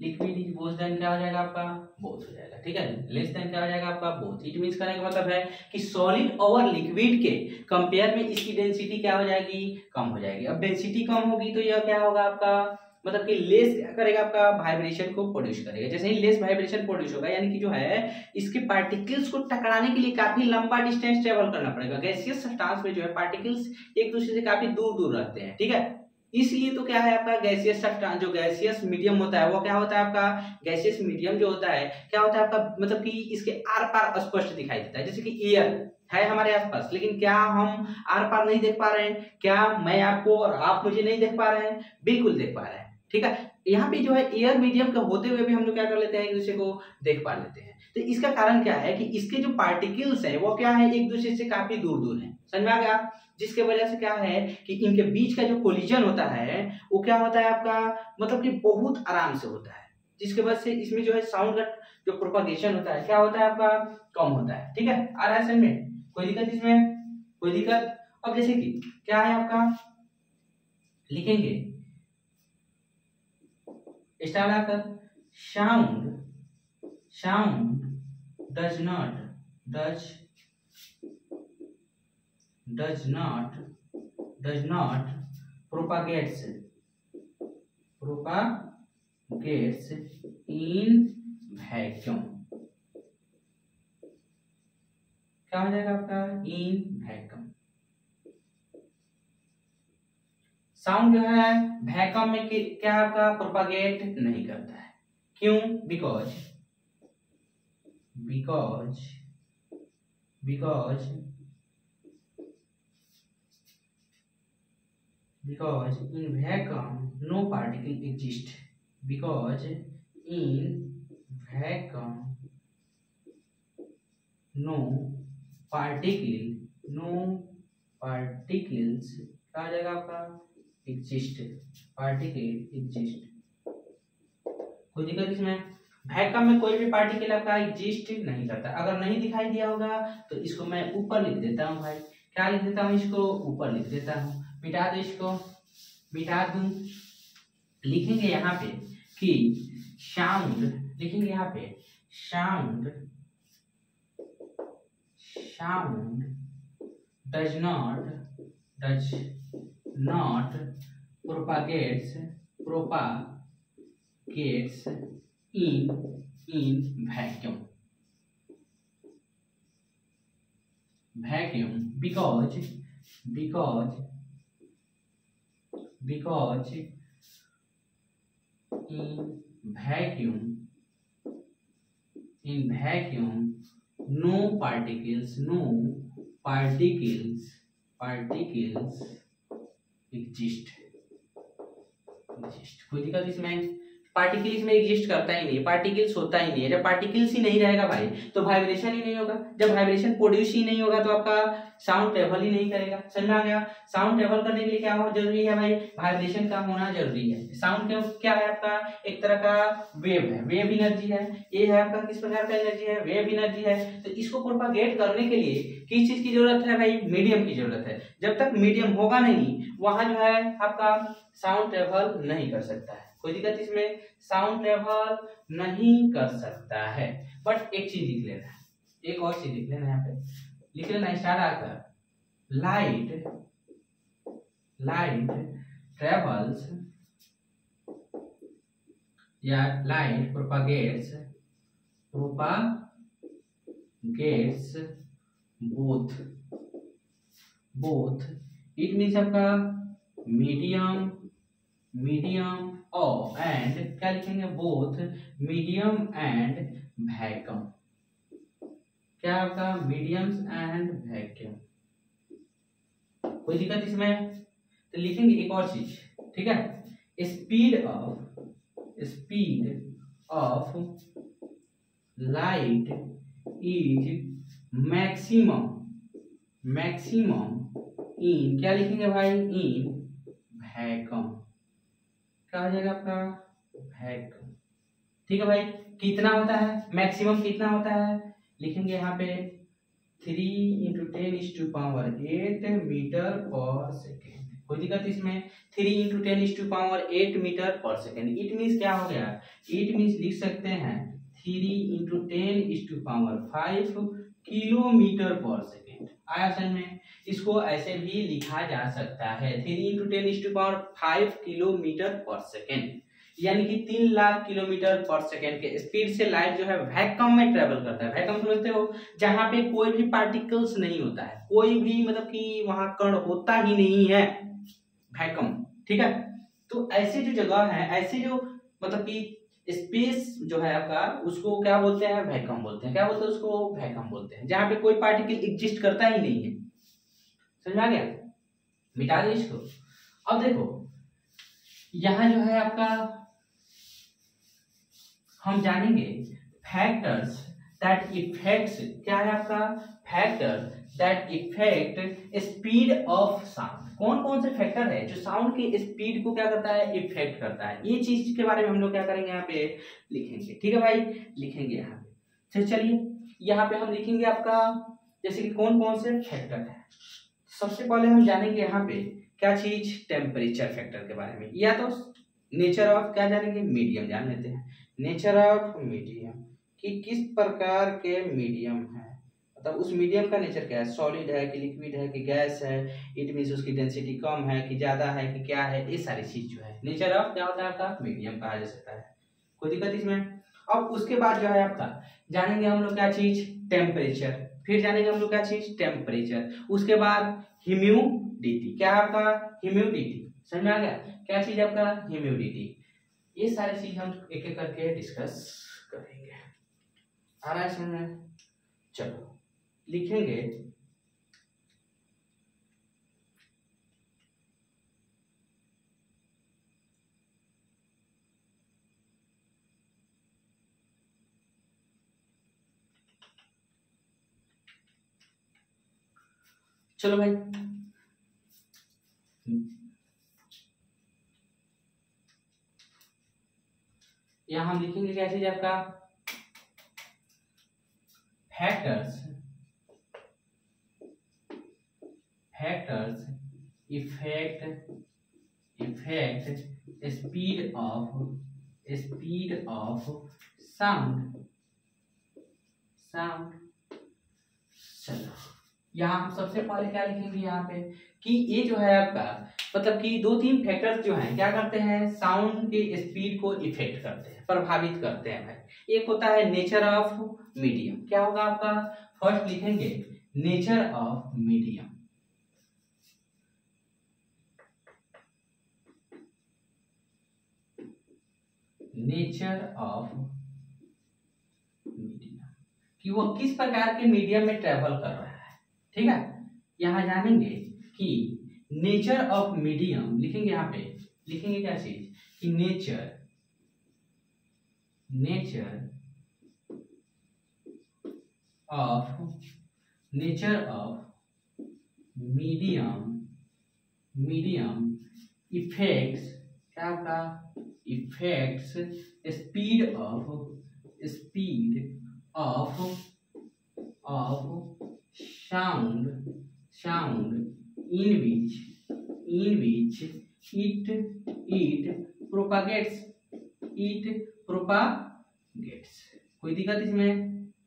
liquid is both then क्या हो जाएगा आपका, बोथ हो जाएगा। ठीक है, लेस देन क्या हो जाएगा आपका, बोथ। इट मींस करने का मतलब है कि सॉलिड और लिक्विड के कंपेयर में इसकी डेंसिटी क्या हो जाएगी, कम हो जाएगी। अब डेंसिटी कम होगी तो यह क्या होगा आपका, मतलब कि लेस क्या करेगा आपका, वाइब्रेशन को प्रोड्यूस करेगा। जैसे ही लेस वाइब्रेशन प्रोड्यूस होगा, यानी कि जो है इसके पार्टिकल्स को टकराने के लिए काफी लंबा डिस्टेंस ट्रेवल करना पड़ेगा। गैसियस सब्सटेंस में जो है पार्टिकल्स एक दूसरे से काफी दूर दूर रहते हैं। ठीक है, इसलिए तो क्या है आपका गैसियस सब्सटेंस, जो गैसियस मीडियम होता है वो क्या होता है आपका, गैसियस मीडियम जो होता है क्या होता है आपका, मतलब कि इसके आर पार स्पष्ट दिखाई देता है। जैसे कि एयर है हमारे आसपास, लेकिन क्या हम आर पार नहीं देख पा रहे हैं, क्या मैं आपको और आप मुझे नहीं देख पा रहे हैं, बिल्कुल देख पा रहे हैं। ठीक है, यहाँ पे जो है एयर मीडियम के होते हुए भी हम लोग क्या कर लेते हैं, एक दूसरे को देख पा लेते हैं। तो इसका कारण क्या है कि इसके जो पार्टिकल्स है वो क्या है, एक दूसरे से काफी दूर दूर है। समझ में आ गया, जिसके वजह से क्या है कि इनके बीच का जो कोलिजन होता है वो क्या होता है आपका, मतलब कि बहुत आराम से होता है, जिसके वजह से इसमें जो है साउंड का जो प्रोपागेशन होता है क्या होता है आपका, कम होता है। ठीक है, आ रहा है समझ में, कोई दिक्कत इसमें, कोई दिक्कत। अब जैसे कि क्या है आपका, लिखेंगे स्टार्ट आकर, sound does not propagates in vacuum। क्या हो जाएगा आपका, इन वैक्यूम। साउंड जो है वैक्यूम में क्या आपका प्रोपागेट नहीं करता है। क्यों, because in vacuum no particle exist, because in vacuum no particles क्या आ जाएगा आपका, पार्टिकल एग्जिस्ट। कोई दिक्कत इसमें, वैक्यूम में कोई भी पार्टिकल आपका एग्जिस्ट नहीं करता। अगर नहीं दिखाई दिया होगा तो इसको मैं ऊपर लिख देता हूँ भाई, क्या लिख देता हूँ, इसको ऊपर लिख देता हूँ, मिटा दो, इसको मिटा दूं। लिखेंगे यहाँ पे कि साउंड, लिखेंगे यहाँ पे sound does not propagates in vacuum because in in vacuum no particles exist। कोई दिक्कत इसमें? पार्टिकल इसमें एग्जिस्ट करता ही नहीं, पार्टिकल्स होता ही नहीं है। जब पार्टिकल्स ही नहीं रहेगा भाई तो वाइब्रेशन ही नहीं होगा। जब वाइब्रेशन प्रोड्यूस ही नहीं होगा तो आपका साउंड ट्रेवल ही नहीं करेगा। समझ में आ गया? साउंड ट्रेवल करने के लिए क्या हो जरूरी है भाई? वाइब्रेशन का होना जरूरी है। साउंड क्या है आपका? एक तरह का वेव है, वेव एनर्जी है। ये है आपका किस प्रकार का एनर्जी है? वेव एनर्जी है। तो इसको प्रोपागेट करने के लिए किस चीज की जरूरत है भाई? मीडियम की जरूरत है। जब तक मीडियम होगा नहीं वहां जो है आपका साउंड ट्रेवल नहीं कर सकता है। कोई दिक्कत इसमें? साउंड ट्रेवल नहीं कर सकता है। बट एक चीज लिख लेना है, एक और चीज लिख लेना है, यहाँ पे लिख लेना स्टार आकर लाइट ट्रेवल्स या light propagates both it means आपका मीडियम ऑफ एंड क्या लिखेंगे? Both medium and vacuum. क्या आपका? Mediums and vacuum. कोई दिक्कत इसमें? तो लिखेंगे एक और चीज, ठीक है? Speed of light is maximum in क्या लिखेंगे भाई? In vacuum. क्या हो जाएगा आपका? वैक्यूम। ठीक है भाई? कितना होता है मैक्सिमम? कितना होता है? लिखेंगे यहाँ पे 3 × 10⁸ मीटर पर सेकेंड। कोई दिक्कत इसमें? 3 × 10⁸ मीटर पर सेकेंड। इट मीन्स क्या हो गया? इट मीन्स लिख सकते हैं 3 × 10⁵ किलोमीटर पर सेकेंड। आया समझ में? इसको ऐसे भी लिखा जा सकता है 3 × 10⁵ किलोमीटर पर सेकेंड, यानी कि 3 लाख किलोमीटर पर सेकेंड के स्पीड से लाइट जो है वैक्यूम में ट्रेवल करता है। वैक्यूम समझते हो? जहां पे कोई भी पार्टिकल्स नहीं होता है, कोई भी मतलब कि वहां कण होता ही नहीं है, वैक्यूम। ठीक है? तो ऐसे जो जगह है, ऐसे जो मतलब कि स्पेस जो है आपका, उसको क्या बोलते हैं? वैक्यूम बोलते हैं। क्या बोलते हैं उसको? वैक्यूम बोलते हैं। जहां पे कोई पार्टिकल एग्जिस्ट करता ही नहीं है। समझ में आ गया? मिटा दे इसको। अब देखो यहां जो है आपका हम जानेंगे फैक्टर्स दैट इफेक्ट्स। क्या है आपका? Factor that effect speed of sound. कौन कौन से फैक्टर है जो साउंड की स्पीड को क्या करता है? इफेक्ट करता है। ये चीज के बारे में हम लोग क्या करेंगे? यहाँ पे लिखेंगे। ठीक है भाई? लिखेंगे यहाँ पे। चलिए यहाँ पे हम लिखेंगे आपका जैसे कि कौन कौन से फैक्टर है। सबसे पहले हम जानेंगे यहाँ पे क्या चीज? टेम्परेचर फैक्टर के बारे में, या तो नेचर ऑफ क्या जानेंगे? मीडियम जान लेते हैं। नेचर ऑफ मीडियम कि किस प्रकार के मीडियम है, मतलब उस मीडियम का नेचर क्या है? सॉलिड है कि लिक्विड है कि गैस है? इट मीन्स उसकी डेंसिटी कम है कि ज्यादा है कि क्या है? ये सारी चीज जो है नेचर ऑफ क्या होता है आपका? मीडियम कहा जा सकता है। कोई दिक्कत इसमें? अब उसके बाद जो है आपका जानेंगे हम लोग क्या चीज? टेम्परेचर। फिर जानेंगे हम लोग क्या चीज? टेम्परेचर। उसके बाद ह्यूमिडिटी। क्या आपका? ह्यूमिडिटी। समझ में आ गया? क्या चीज आपका? ह्यूमिडिटी। ये सारी चीज हम एक एक करके डिस्कस करेंगे। आ रहा है समझ में? चलो लिखेंगे चलो भाई यहां हम लिखेंगे क्या चीज आपका? Factors effect speed of sound. चलो यहाँ हम सबसे पहले क्या लिखेंगे यहाँ पे कि ये जो है आपका मतलब कि 2-3 फैक्टर्स जो हैं क्या करते हैं? साउंड के स्पीड को इफेक्ट करते हैं, प्रभावित करते हैं भाई। एक होता है नेचर ऑफ मीडियम। क्या होगा आपका? फर्स्ट लिखेंगे nature of medium. Nature of medium कि वो किस प्रकार के मीडियम में ट्रेवल कर रहा है। ठीक है, यहाँ जानेंगे कि नेचर ऑफ मीडियम, लिखेंगे यहाँ पे, लिखेंगे क्या चीज कि नेचर ऑफ मीडियम इफेक्ट्स, क्या होगा, effects speed of sound in which it propagates, कोई दिक्कत इसमें,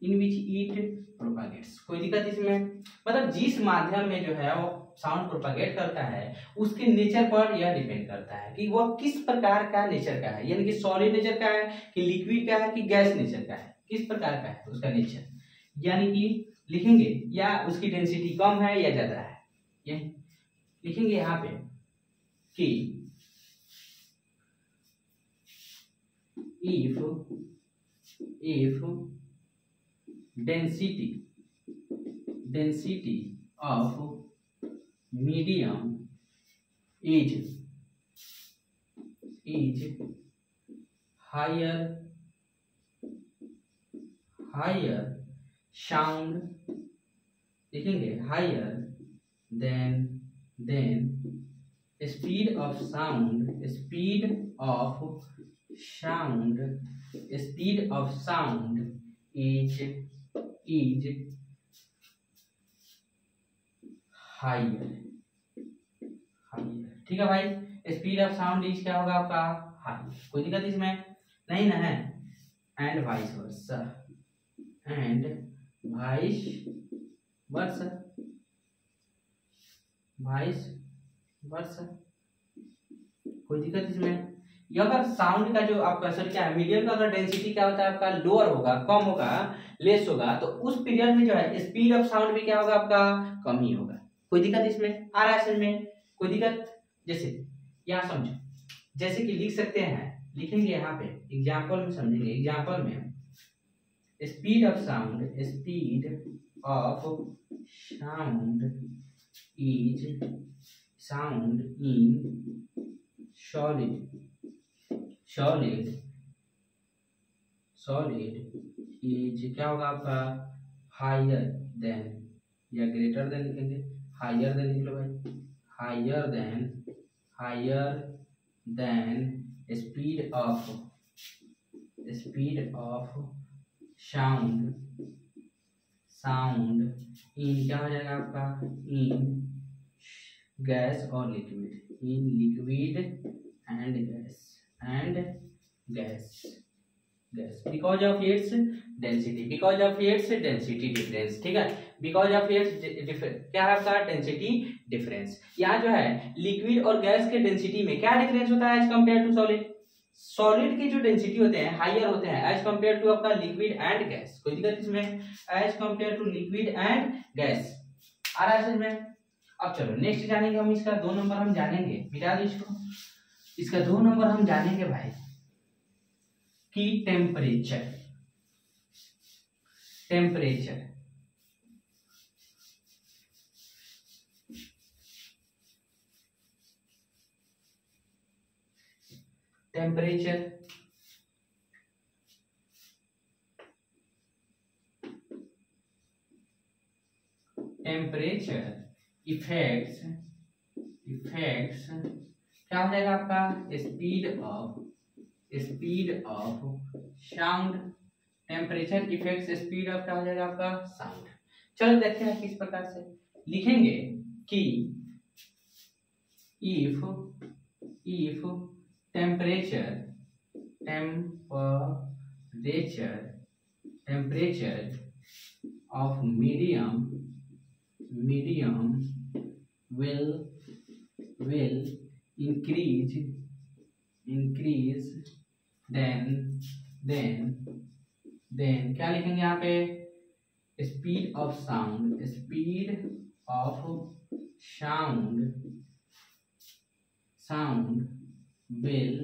in which it propagates, कोई दिक्कत इसमें, मतलब जिस माध्यम में जो है वो साउंड प्रोपागेट करता है उसके नेचर पर यह डिपेंड करता है कि वह किस प्रकार का नेचर का है, यानी कि सॉलिड नेचर का है कि लिक्विड का है कि गैस नेचर का है, किस प्रकार का है उसका नेचर, यानी कि लिखेंगे या उसकी डेंसिटी कम है या ज्यादा है, ये लिखेंगे यहाँ पे कि if density of medium is higher sound, लिखेंगे higher than speed of sound is higher, ठीक है भाई, स्पीड ऑफ साउंड इज क्या होगा आपका, हाई, कोई दिक्कत इसमें नहीं ना है, एंड वाइस वर्सा, कोई दिक्कत इसमें। ये अगर साउंड का जो आपका सर क्या है, मीडियम का अगर डेंसिटी क्या होता है आपका, लोअर होगा, कम होगा, लेस होगा, तो उस पीरियड में जो है स्पीड ऑफ साउंड भी क्या होगा आपका, कम ही होगा, कोई दिक्कत इसमें आ रहा है समझ में, कोई दिक्कत, जैसे यहाँ समझो, जैसे कि लिख सकते हैं, लिखेंगे यहाँ पे एग्जांपल में समझेंगे, एग्जांपल में speed of sound is sound in solid is क्या होगा आपका, हायर देन या ग्रेटर देन, लिखेंगे हायर देन, लिख लो भाई, higher than speed of sound in क्या हो जाएगा आपका, इन गैस और liquid, in liquid and gas because of its density difference, ठीक है, बिकॉज ऑफ इट्स क्या है आपका, डेंसिटी डिफरेंस। यहाँ जो है लिक्विड और गैस के डेंसिटी में क्या डिफरेंस होता है एज कंपेयर टू सॉलिड की जो डेंसिटी होते हैं हायर होते हैं एज कंपेयर टू आपका लिक्विड एंड गैस, कोई दिक्कत इसमें, as compare to liquid and gas, आ रहा है इसमें। अब चलो नेक्स्ट जानेंगे हम, इसका 2 नंबर हम जानेंगे, मिटा दो इसको, इसका 2 नंबर हम जानेंगे भाई कि टेम्परेचर टेम्परेचर इफेक्ट्स क्या हो जाएगा आपका, speed of sound, temperature effects speed of क्या हो जाएगा आपका, साउंड। चलो देखते हैं किस प्रकार से लिखेंगे कि if temperature of medium will increase then क्या लिखेंगे यहाँ पे, speed of sound will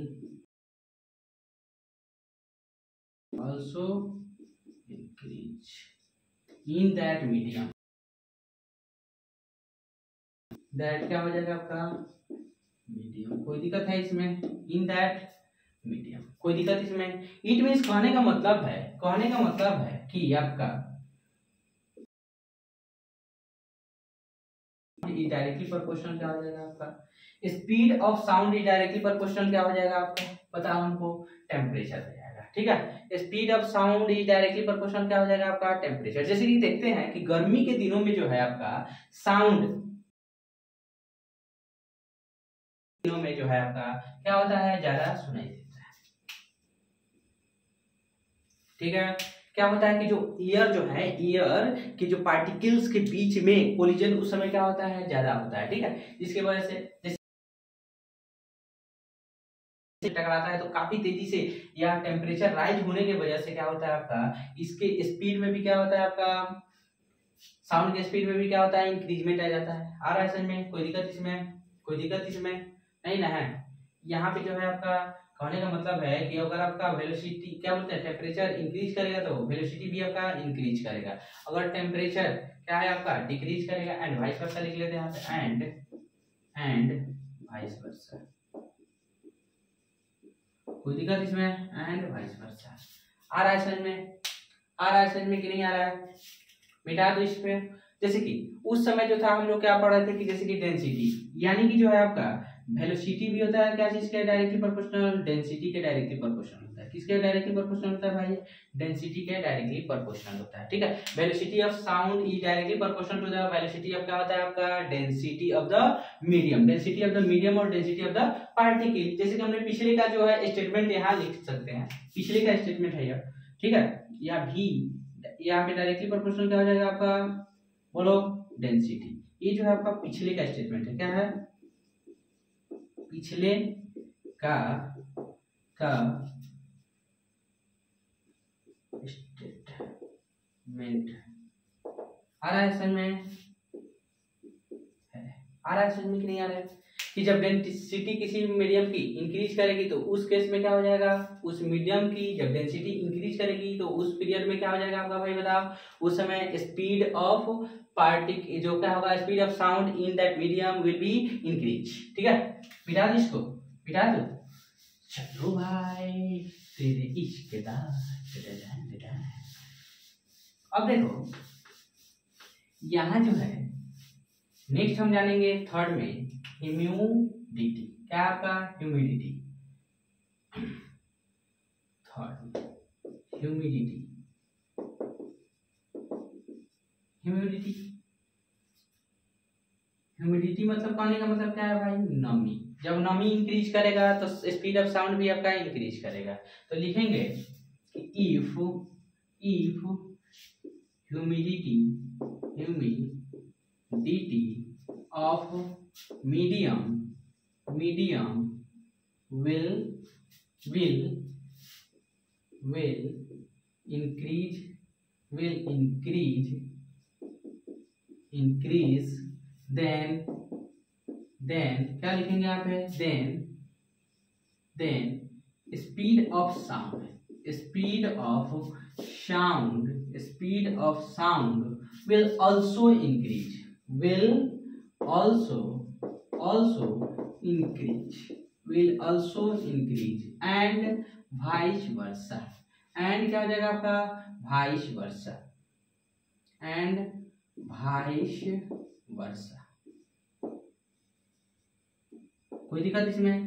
also increase, in that medium, that क्या हो जाएगा आपका मीडियम। कोई दिक्कत है इसमें, इन दैट मीडियम, कोई दिक्कत इसमें। इट मीन्स कहने का मतलब है कि आपका डायरेक्टली प्रोपोर्शनल क्या हो जाएगा आपका, speed of sound is directly proportional क्या हो जाएगा आपका, बताओ हमको, टेम्परेचर हो जाएगा। ठीक है, speed of sound is directly proportional क्या हो जाएगा आपका, टेम्परेचर। जैसे कि देखते हैं कि गर्मी के दिनों में जो है आपका साउंड, दिनों में जो है आपका क्या होता है, ज्यादा सुनाई देता है। ठीक है, क्या होता है कि जो ईयर के जो पार्टिकल्स के बीच में कोलिजन उस समय क्या होता है, ज्यादा होता है। ठीक है, जिसके वजह से टकराता है तो काफी तेजी से, या टेम्परेचर राइज होने की वजह से क्या होता है आपका, इसके स्पीड में भी क्या होता है आपका, साउंड के स्पीड में भी क्या होता है, इंक्रीजमेंट आ जाता है। आ रहा है समझ में, कोई दिक्कत इसमें, कोई दिक्कत इसमें नहीं ना है। यहाँ पे जो है आपका कहने का मतलब है कि अगर आपका वेलोसिटी क्या बोलते हैं, टेम्परेचर इंक्रीज करेगा तो वेलोसिटी भी आपका इंक्रीज करेगा। अगर टेम्परेचर क्या है आपका डिक्रीज करेगा, एंड वाइस वर्सा लिख लेते हैं यहाँ पे, एंड वाइस वर्सा, कोई दिक्कत इसमें, एंड वाइस वर्सा। आ रहा है समझ में, आ रहा है समझ में कि नहीं आ रहा है, मिटा दो इस पे। जैसे कि उस समय जो था हम लोग क्या पढ़ रहे थे कि जैसे कि डेंसिटी, यानी कि जो है आपका वेलोसिटी भी होता है क्या चीज के डायरेक्टली प्रोपोर्शनल, डेंसिटी के डायरेक्टली प्रोपोर्शनल होता है। किसके डायरेक्टली प्रोपोर्शनल होता है भाई, डेंसिटी के डायरेक्टली प्रोपोर्शनल होता है। ठीक है, velocity of sound is directly proportional to the velocity of क्या होता है आपका, density of the medium, density of the medium और डेंसिटी ऑफ द पार्टिकल। जैसे कि हमने पिछले का जो है स्टेटमेंट यहाँ लिख सकते हैं, पिछले का स्टेटमेंट है यह। ठीक है, या भी यहाँ पे डायरेक्टली प्रोपोर्शनल क्या हो जाएगा आपका, बोलो, डेंसिटी। ये जो है आपका पिछले का स्टेटमेंट है, क्या है, पिछले का स्टेटमेंट। आ रहा है समझ में, आ रहा है समझ में कि नहीं आ रहा है, कि जब डेंसिटी किसी मीडियम की इंक्रीज करेगी तो उस केस में क्या हो जाएगा, उस मीडियम की जब डेंसिटी इंक्रीज करेगी तो उस पीरियड में क्या हो जाएगा आपका भाई बताओ, उस समय स्पीड ऑफ पार्टिकल जो क्या होगा, speed of sound in that medium will be increase. ठीक है, मिटा दो इसको, मिटा दो। चलो भाई तेरे इश्क दा, अब देखो यहाँ जो है नेक्स्ट हम जानेंगे थर्ड में ह्यूमिडिटी, क्या आपका humidity, third humidity, humidity, humidity मतलब कहने का मतलब क्या है भाई, नमी। जब नमी इंक्रीज करेगा तो स्पीड ऑफ साउंड भी आपका इंक्रीज करेगा। तो लिखेंगे if humidity of medium will increase then क्या लिखेंगे यहाँ पे, then speed of sound will also increase, and vice versa, and क्या हो जाएगा आपका, vice versa, कोई दिक्कत इसमें,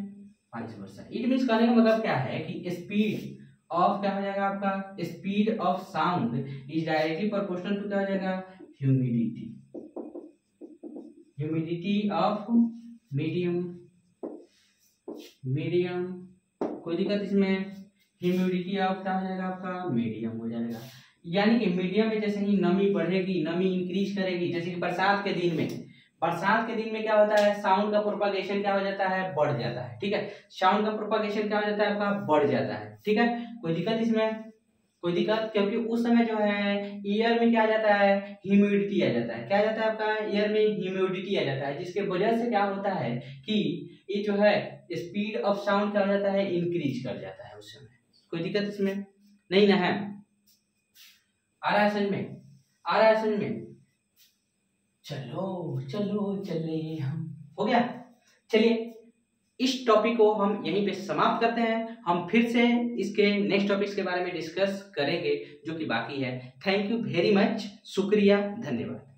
vice versa। इट मीन्स कहने का मतलब क्या है कि स्पीड ऑफ क्या हो जाएगा आपका, speed of sound is directly proportional to क्या हो जाएगा, ह्यूमिडिटी ऑफ मीडियम, कोई दिक्कत इसमें, ह्यूमिडिटी ऑफ क्या हो जाएगा आपका, मीडियम हो जाएगा। यानी कि मीडियम में जैसे ही नमी बढ़ेगी, नमी इंक्रीज करेगी, जैसे कि बरसात के दिन में क्या होता है, साउंड का प्रोपागेशन क्या हो जाता है, बढ़ जाता है। ठीक है, साउंड का प्रोपागेशन क्या हो जाता है आपका, बढ़ जाता है। ठीक है, कोई दिक्कत इसमें, कोई दिक्कत, क्योंकि उस समय जो है एयर में क्या आ जाता है, ह्यूमिडिटी आ जाता है। क्या आ जाता है आपका, एयर में ह्यूमिडिटी आ जाता है, जिसके वजह से क्या होता है कि ये जो है स्पीड ऑफ साउंड क्या हो जाता है, इंक्रीज कर जाता है उस समय। कोई दिक्कत इसमें नहीं ना है, आ रहा है समझ में, आ रहा है समझ में? चलो चलो चले हम, हो गया। चलिए इस टॉपिक को हम यहीं पे समाप्त करते हैं। हम फिर से इसके नेक्स्ट टॉपिक्स के बारे में डिस्कस करेंगे जो कि बाकी है। थैंक यू वेरी मच, शुक्रिया, धन्यवाद।